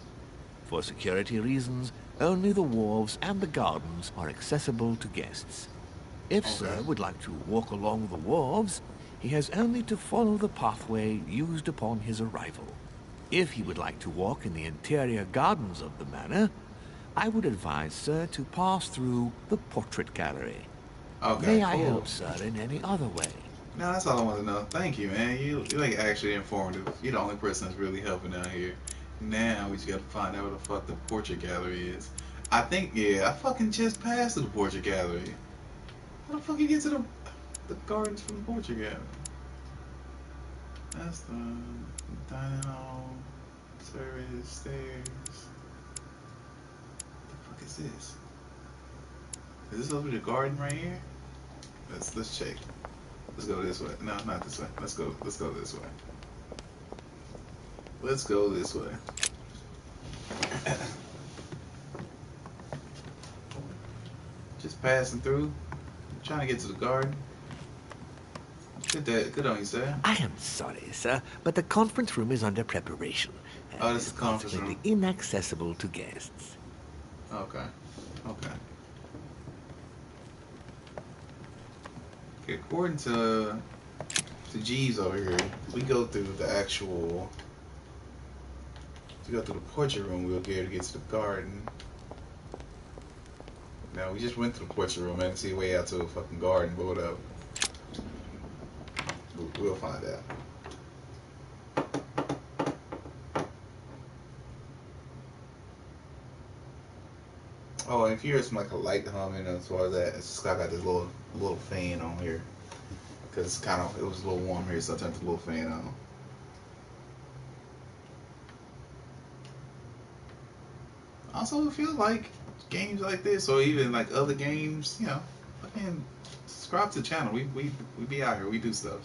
H: For security reasons, only the wharves and the gardens are accessible to guests. If Sir would like to walk along the wharves, he has only to follow the pathway used upon his arrival. If he would like to walk in the interior gardens of the manor, I would advise, sir, to pass through the portrait gallery.
A: Okay,
H: May I
A: cool.
H: help, sir, in any other way?
A: No, that's all I want to know. Thank you, man. You're like actually informative. You're the only person that's really helping out here. Now we just gotta find out where the fuck the portrait gallery is. I think, yeah, I fucking just passed the portrait gallery. How the fuck you get to the gardens from the portrait gallery? That's the dining hall, service, stairs. What the fuck is this? Is this over the garden right here? Let's check. Let's go this way. No, not this way. Let's go this way. Let's go this way. Just passing through. Trying to get to the garden. Good on you, sir.
H: I am sorry, sir, but the conference room is under preparation.
A: Oh, this is the conference room.
H: Consequently inaccessible to guests.
A: Okay. Okay. Okay, according to G's over here, we go through the actual. To go through the portrait room, we'll be able to get to the garden. Now we just went to the portrait room. I didn't see a way out to a fucking garden, but whatever. We'll find out. Oh, and if you hear some like a light humming as far as that, it's just I got this little fan on here because it's it was a little warm here, so I turned the little fan on. Also, I feel like games like this, or even like other games, you know, fucking subscribe to the channel. We be out here. We do stuff.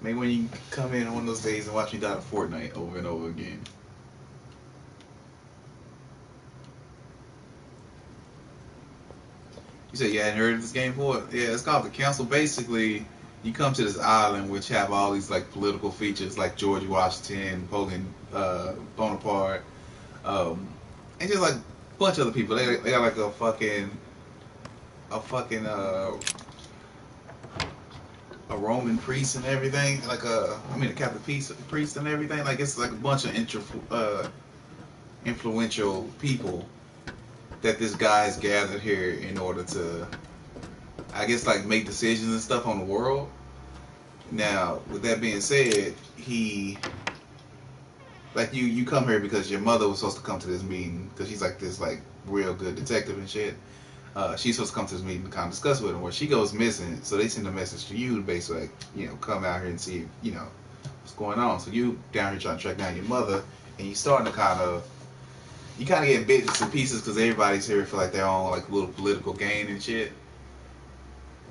A: Maybe when you come in on one of those days and watch me die to Fortnite over and over again. You said you hadn't heard of this game before? Yeah, it's called The Council. Basically, you come to this island which have all these like political features like George Washington, Napoleon Bonaparte, and just like a bunch of other people. They got like a fucking a Roman priest and everything, like a Catholic priest and everything. Like it's like a bunch of influential people that this guy's gathered here in order to, I guess, like make decisions and stuff on the world. Now, with that being said, you come here because your mother was supposed to come to this meeting because she's like this like real good detective and shit. She's supposed to come to this meeting to kind of discuss with him. Where she goes missing, so they send a message to you to basically, like, come out here and see, what's going on. So you down here trying to track down your mother, and you starting to you kind of get bits and pieces because everybody's here for like their own like little political gain and shit.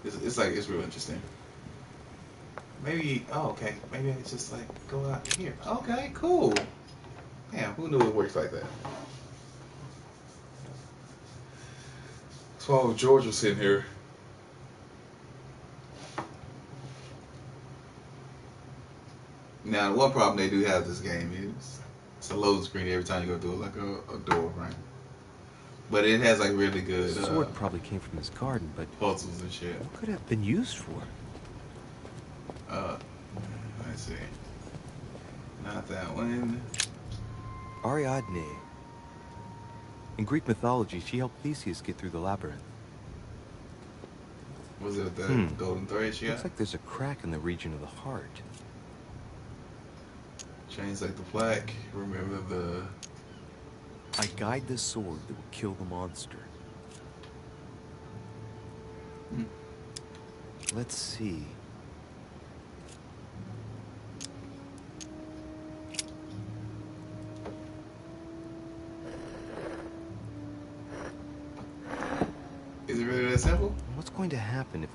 A: It's real interesting. Maybe okay. Maybe I could just like go out here. Okay, cool. Damn, who knew it works like that? So George was sitting here. Now, one problem they do have this game is it's a load screen every time you go through like a door, right? But it has like really good
B: The sword probably came from this garden, but
A: puzzles and shit.
B: what could it have been used for?
A: Let's see. Not that one.
B: Ariadne. In Greek mythology, she helped Theseus get through the labyrinth.
A: Was it the golden thread she got?
B: Looks like there's a crack in the region of the heart.
A: Change like the plaque. Remember the...
B: I guide the sword that will kill the monster. Let's see.
A: Is it really that simple?
B: What's going to happen if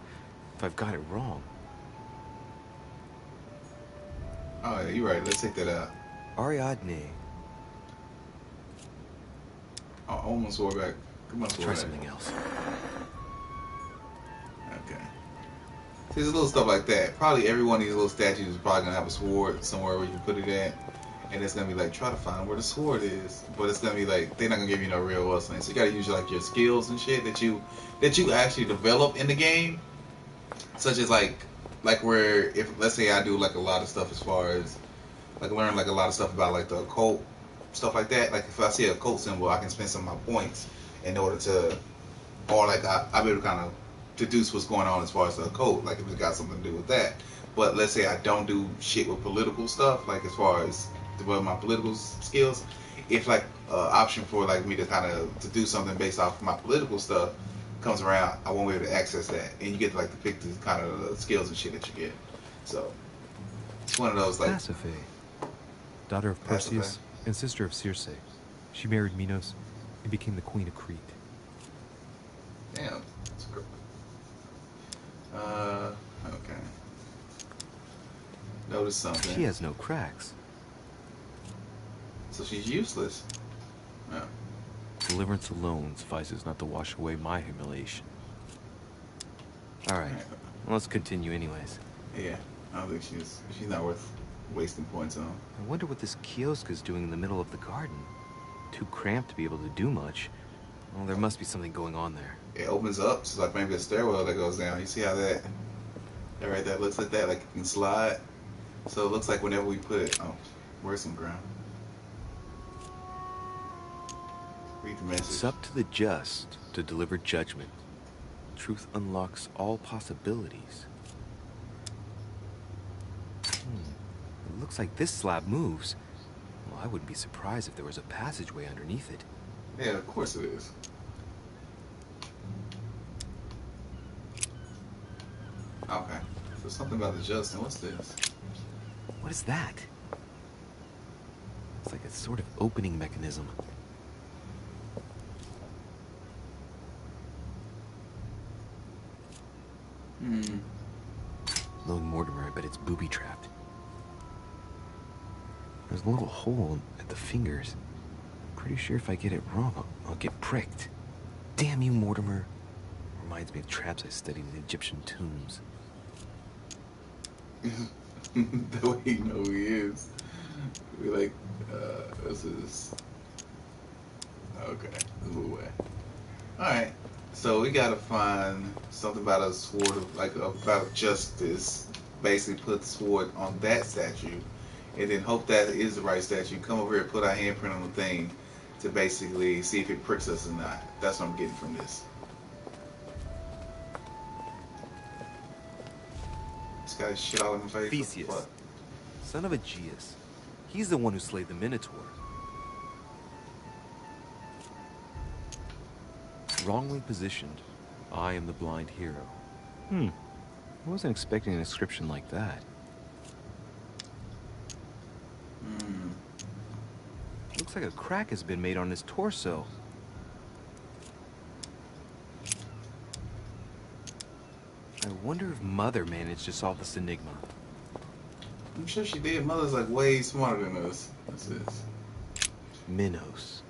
B: I've got it wrong?
A: Oh, yeah, you're right. Let's take that out.
B: Ariadne.
A: I almost swore back. Come on, swore
B: Try
A: back.
B: something else.
A: Okay. See, there's little stuff like that. Probably every one of these little statues is probably gonna have a sword somewhere where you can put it at. and it's gonna be like try to find where the sword is, but it's gonna be like they're not gonna give you no real world thing. So you gotta use like your skills and shit that you actually develop in the game, such as like where if let's say I do like a lot of stuff as far as like learn like a lot of stuff about like the occult stuff like that. Like if I see a occult symbol, I can spend some of my points in order to, or like I'll be able to kind of deduce what's going on as far as the occult, like if it got something to do with that. But let's say I don't do shit with political stuff, like as far as develop my political skills. If like option for like me to kind of to do something based off my political stuff comes around, I won't be able to access that, and you get to like to pick the kind of skills and shit that you get. So it's one of those like
C: Pasiphae, daughter of Perseus and sister of Circe. She married Minos and became the queen of Crete.
A: Damn, that's great. Okay. Notice something.
C: She has no cracks.
A: So she's useless. Yeah.
C: Deliverance alone suffices not to wash away my humiliation. Alright, well, let's continue anyways.
A: Yeah, I don't think she's not worth wasting points on.
C: I wonder what this kiosk is doing in the middle of the garden. Too cramped to be able to do much. Well, there must be something going on there.
A: It opens up, so like maybe a stairwell that goes down. You see how that right there looks like that, like it can slide. So it looks like whenever we put where's some ground? Read the message.
C: It's up to the just to deliver judgment. Truth unlocks all possibilities. It looks like this slab moves. Well, I wouldn't be surprised if there was a passageway underneath it.
A: Yeah, of course it is. Okay. So something about the Justin. What's this?
C: What is that? It's like a sort of opening mechanism. Lone Mortimer, I bet it's booby-trapped. There's a little hole at the fingers. Pretty sure if I get it wrong, I'll get pricked. Damn you, Mortimer. Reminds me of traps I studied in Egyptian tombs.
A: The way you know who he is. We like, this is... Okay, move away. Alright, so we gotta find something about a sword, like about justice. Basically put the sword on that statue, and then hope that is the right statue. Come over here, put our handprint on the thing to basically see if it pricks us or not. That's what I'm getting from this. This guy's shit all in my face.
C: Theseus, son of Aegeus. He's the one who slayed the Minotaur. Wrongly positioned, I am the blind hero. I wasn't expecting an inscription like that. Looks like a crack has been made on his torso. I wonder if Mother managed to solve this enigma.
A: I'm sure she did. Mother's like way smarter than us. What's this?
C: Minos,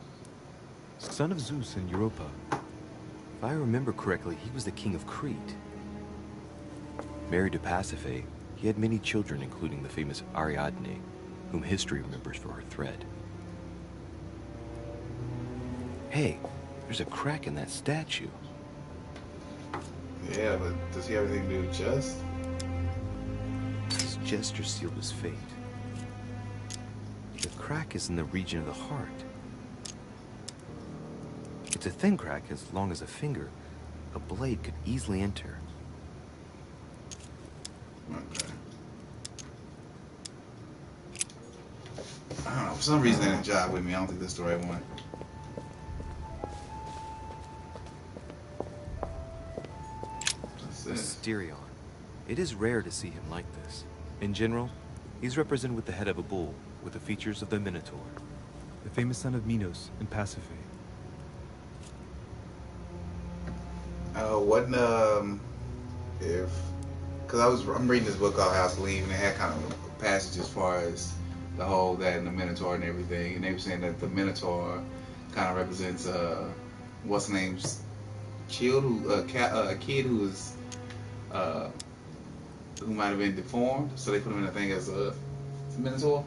C: son of Zeus and Europa. If I remember correctly, he was the king of Crete. Married to Pasiphae, he had many children, including the famous Ariadne, whom history remembers for her thread. Hey, there's a crack in that statue.
A: Yeah, but does he have anything to do with just?
C: His gesture sealed his fate. The crack is in the region of the heart. It's a thin crack as long as a finger. A blade could easily enter.
A: Okay. I don't know. For some reason, that didn't jive with me. I don't think that's the right one. What's this?
C: Asterion. It is rare to see him like this. In general, he's represented with the head of a bull, with the features of the Minotaur. The famous son of Minos and Pasiphae.
A: Because I'm reading this book called House of Leave, and it had kind of a passage as far as the whole that and the Minotaur and everything, and they were saying that the Minotaur kind of represents what's the name's child, a kid who was who might have been deformed, so they put him in a thing as a Minotaur.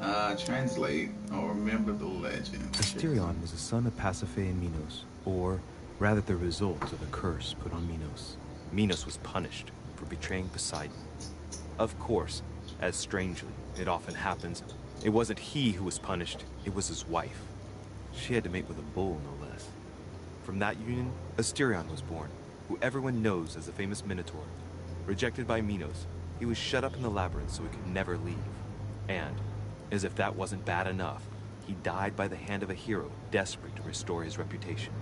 A: Translate or remember the legend.
C: Asterion was the son of Pasiphae and Minos, or rather the result of a curse put on Minos. Minos was punished for betraying Poseidon. Of course, as strangely it often happens, it wasn't he who was punished, it was his wife. She had to mate with a bull, no less. From that union, Asterion was born, who everyone knows as the famous Minotaur. Rejected by Minos, he was shut up in the labyrinth so he could never leave. And, as if that wasn't bad enough, he died by the hand of a hero desperate to restore his reputation.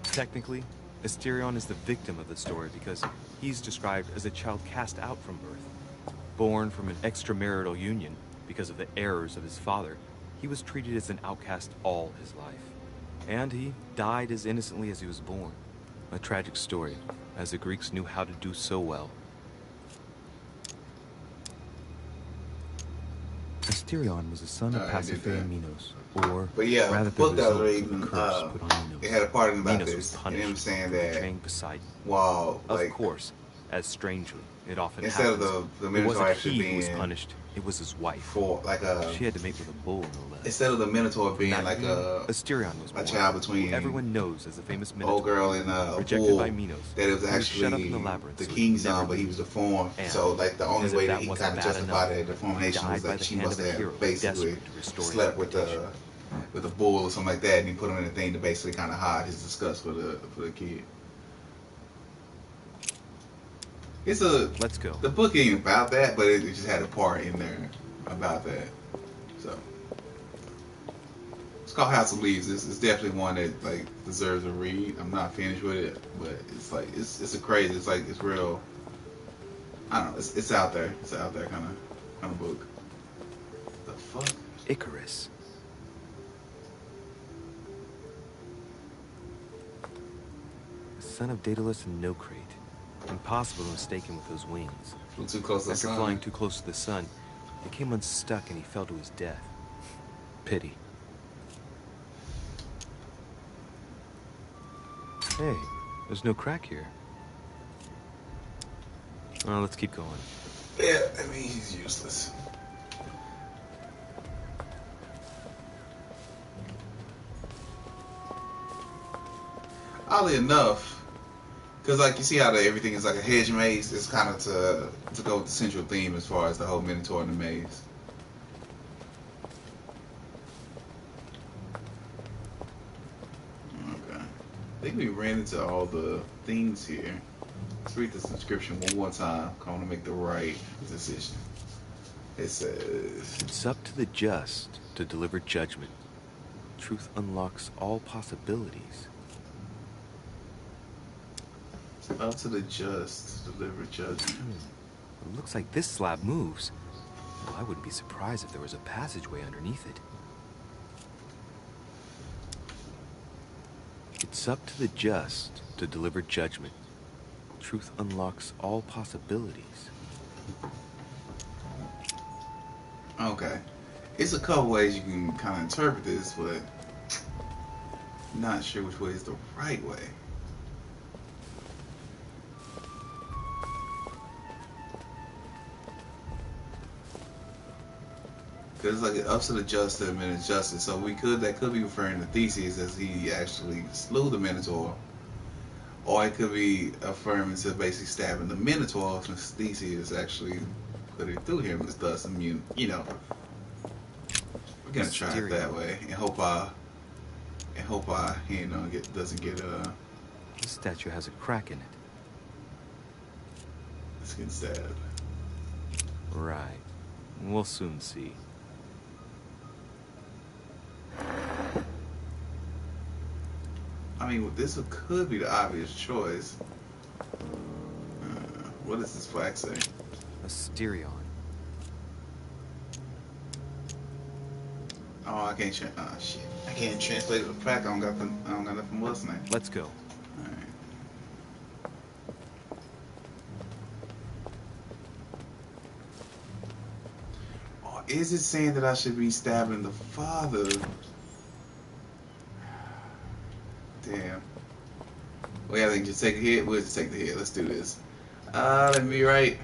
C: Technically, Asterion is the victim of the story because he's described as a child cast out from birth. Born from an extramarital union because of the errors of his father, he was treated as an outcast all his life. And he died as innocently as he was born. A tragic story, as the Greeks knew how to do so well. Asterion was the son of Pasiphae and Minos, or
A: but yeah,
C: rather
A: the book
C: the
A: I was
C: result
A: reading,
C: of a curse put on Minos.
A: it had a part in about
C: Minos
A: this,
C: was
A: and
C: punished
A: him saying
C: for
A: that
C: betraying Poseidon.
A: while, like,
C: Of course, as strangely it often
A: instead
C: happens,
A: of the
C: it
A: Minotaur
C: wasn't
A: actually
C: he
A: being
C: who was punished, it was his wife.
A: for like a,
C: She had to mate with a bull, no less.
A: instead of the Minotaur being
C: That
A: like
C: union,
A: a
C: Asterion was born,
A: child
C: who
A: between
C: everyone knows as the famous Minotaur.
A: old girl and a
C: Rejected
A: bull,
C: by Minos,
A: that it was
C: he was shut up in
A: actually
C: the labyrinth
A: the
C: so he
A: king's
C: could never
A: son, but he
C: leave.
A: was deformed.
C: And,
A: So like the only
C: as if
A: way
C: that
A: that he
C: wasn't
A: kind of
C: bad
A: justified
C: enough,
A: the deformation was
C: died by
A: like
C: the
A: she
C: hand
A: must
C: of a
A: have
C: hero
A: basically
C: desperate to restore his
A: slept with
C: reputation.
A: a bull or something like that, and he put him in a thing to basically kind of hide his disgust for the kid. It's a
C: Let's go.
A: The book ain't about that, but it just had a part in there about that. So it's called House of Leaves. It's definitely one that like deserves a read. I'm not finished with it, but it's like it's a crazy. It's like it's real. I don't know. It's out there. It's out there kind of book. The fuck?
C: Icarus. Son of Daedalus and Nocrate. Impossible to mistake him with those wings.
A: Flew too close to the
C: After
A: sun.
C: flying too close to the sun, he came unstuck and he fell to his death. Pity. Hey, there's no crack here. Well, let's keep going.
A: Yeah, I mean he's useless. Oddly enough, because like you see how everything is like a hedge maze, it's kind of to go with the central theme as far as the whole Minotaur and the maze. Okay, I think we ran into all the things here. Let's read the subscription one more time. I want to make the right decision. It says,
C: It's up to the just to deliver judgment. Truth unlocks all possibilities.
A: up to the just to deliver judgment.
C: It looks like this slab moves. Well, I wouldn't be surprised if there was a passageway underneath it. It's up to the just to deliver judgment. Truth unlocks all possibilities.
A: Okay. It's a couple ways you can kind of interpret this, but not sure which way is the right way. Because it's like up to the just to administer justice. So that could be referring to Theseus as he actually slew the Minotaur. Or it could be affirming to basically stabbing the Minotaur since Theseus actually put it through him as thus immune. You know, we're gonna try it that way and hope I doesn't get
C: This statue has a crack in it.
A: let's get stabbed.
C: Right. We'll soon see.
A: I mean, this could be the obvious choice. What does this flag say?
C: Asterion.
A: Oh, I can't. Oh shit! I can't translate it to plaque. I don't got nothing. What's name?
C: Let's go.
A: Alright. Oh, is it saying that I should be stabbing the father? Well, yeah, I think just take the hit. We'll just take the hit. Let's do this. Let me be right.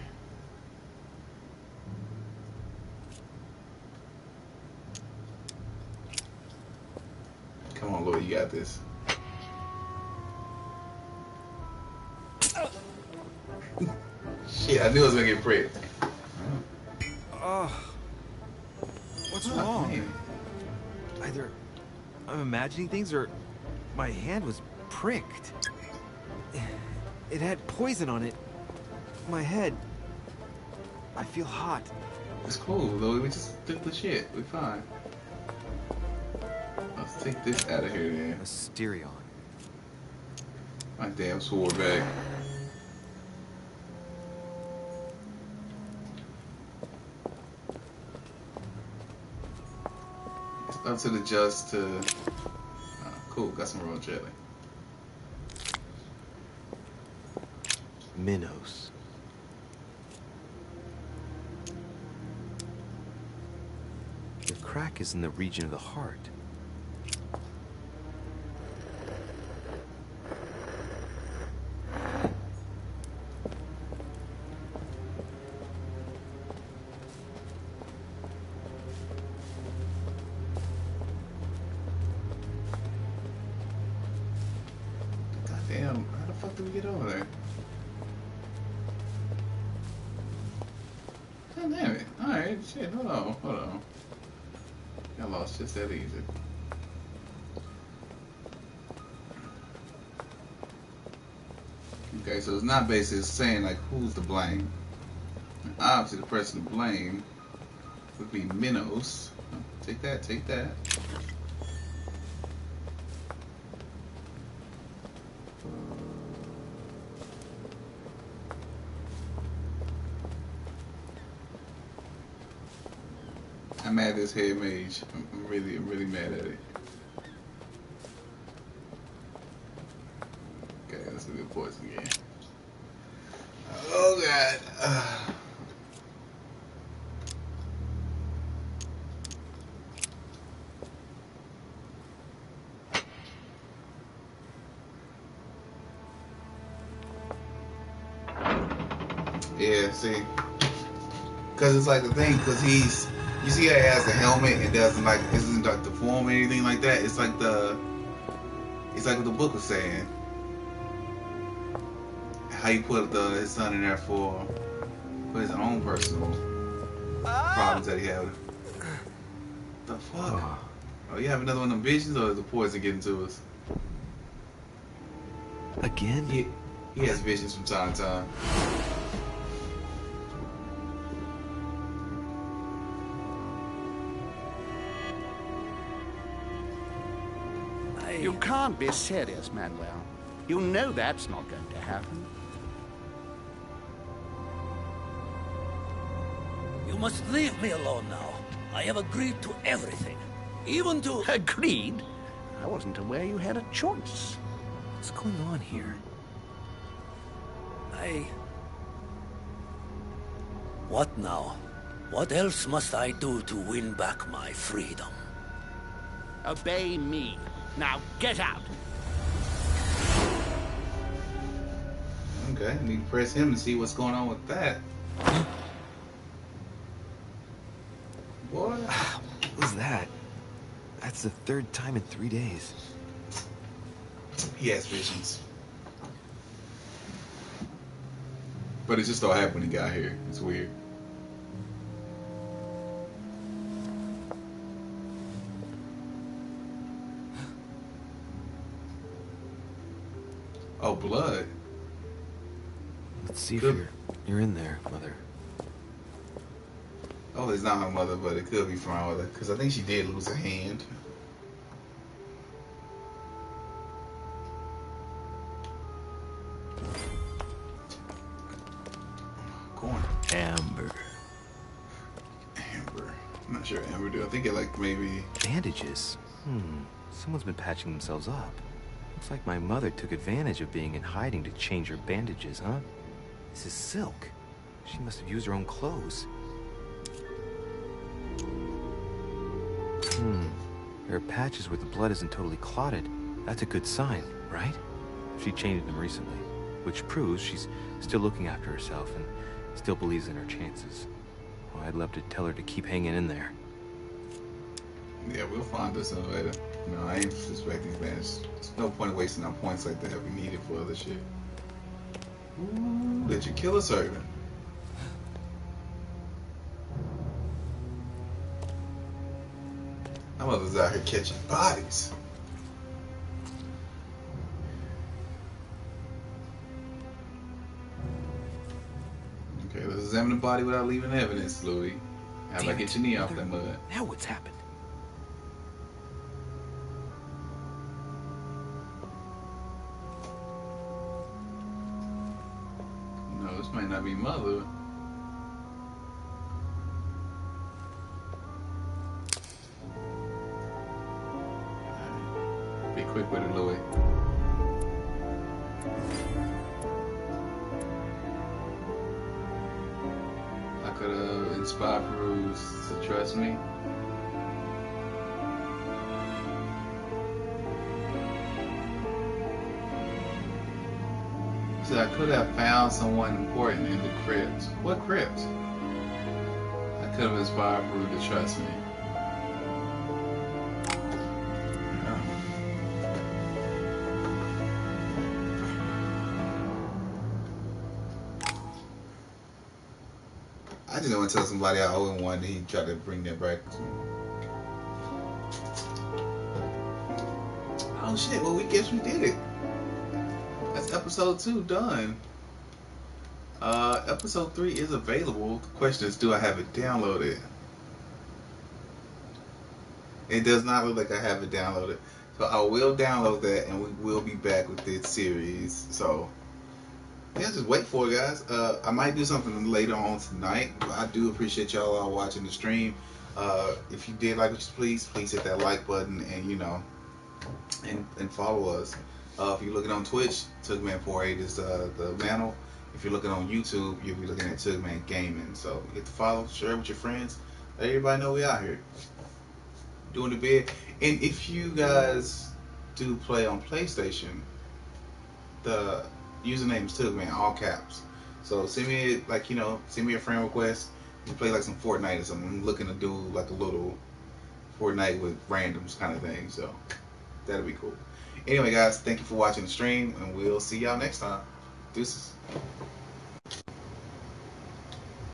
A: Come on, Louie, you got this. Shit, I knew I was gonna get pricked.
E: What's
A: Oh,
E: wrong?
A: man.
E: Either I'm imagining things or my hand was pricked. It had poison on it. My head. I feel hot.
A: It's cool, Louie. We just took the shit. We're fine. Let's take this out of here, then.
E: Mysterion.
A: My damn sword bag. Up to the just to. Cool, got some raw jelly.
C: Minos. The crack is in the region of the heart.
A: Goddamn, how the fuck did we get over there? God damn it. Alright, shit, hold on. I lost just that easy. Okay, so it's not basically saying like who's to blame. And obviously the person to blame would be Minos. Take that, take that. I'm mad at this head mage. I'm really mad at it. Okay, let's do the poison again. Oh god. Yeah, see, because it's like the thing, because he's. You see how he has the helmet and doesn't like isn't like deformed or anything like that. It's like what the book was saying. How you put his son in there for his own personal problems that he had. The fuck? Oh, you have another one of them visions, or is the poison getting to us?
C: Again?
A: He has visions from time to time.
G: You can't be serious, Manuel. You know that's not going to happen.
I: You must leave me alone now. I have agreed to everything. Even to...
G: Agreed? I wasn't aware you had a choice.
C: What's going on here?
I: What now? What else must I do to win back my freedom?
G: Obey me. Now get out.
A: Okay, I need to press him to see what's going on with that. What?
C: What was that? That's the third time in 3 days.
A: He has visions. But it just don't happen when he got here. It's weird. Oh, blood.
C: Let's see if
A: Good.
C: you're in there, Mother.
A: Oh, it's not her mother, but it could be from her mother. Because I think she did lose a hand. Corn.
C: Amber.
A: Amber. I'm not sure Amber do. I think it like maybe...
C: Bandages? Someone's been patching themselves up. Looks like my mother took advantage of being in hiding to change her bandages, huh? This is silk. She must have used her own clothes. There are patches where the blood isn't totally clotted. That's a good sign, right? She changed them recently, which proves she's still looking after herself and still believes in her chances. Oh, I'd love to tell her to keep hanging in there.
A: Yeah, we'll find this sooner or later. No, I ain't suspecting these. There's no point in wasting our points like that. We need it for other shit. Ooh, did you kill a servant? My mother's out here catching bodies. Okay, let's examine the body without leaving evidence, Louie. How about get your knee off that mud?
H: Now what's happened?
A: No, this might not be Mother. Right. Be quick with it, Louie. I could inspire Peruse to trust me. So I could have found someone important in the crypt. What crypt? I could have inspired Peruse to trust me. I just don't want to tell somebody I owe him one, and he tried to bring that back to me. Oh shit, well, we guess we did it. That's episode 2 done. Episode 3 is available. The question is, do I have it downloaded? It does not look like I have it downloaded. So I will download that, and we will be back with this series. So yeah, just wait for it, guys. I might do something later on tonight. But I do appreciate y'all all watching the stream. If you did like it, please hit that like button, and you know, and follow us. If you're looking on Twitch, Tugman48 is the channel. If you're looking on YouTube, you'll be looking at Tugman Gaming. So hit the follow, share it with your friends. Let everybody know we out here doing the bid. And if you guys do play on PlayStation, the username is Tugman, all caps. So send me send me a friend request. You play like some Fortnite or something. I'm looking to do like a little Fortnite with randoms kind of thing. So that'll be cool. Anyway, guys, thank you for watching the stream, and we'll see y'all next time. Deuces.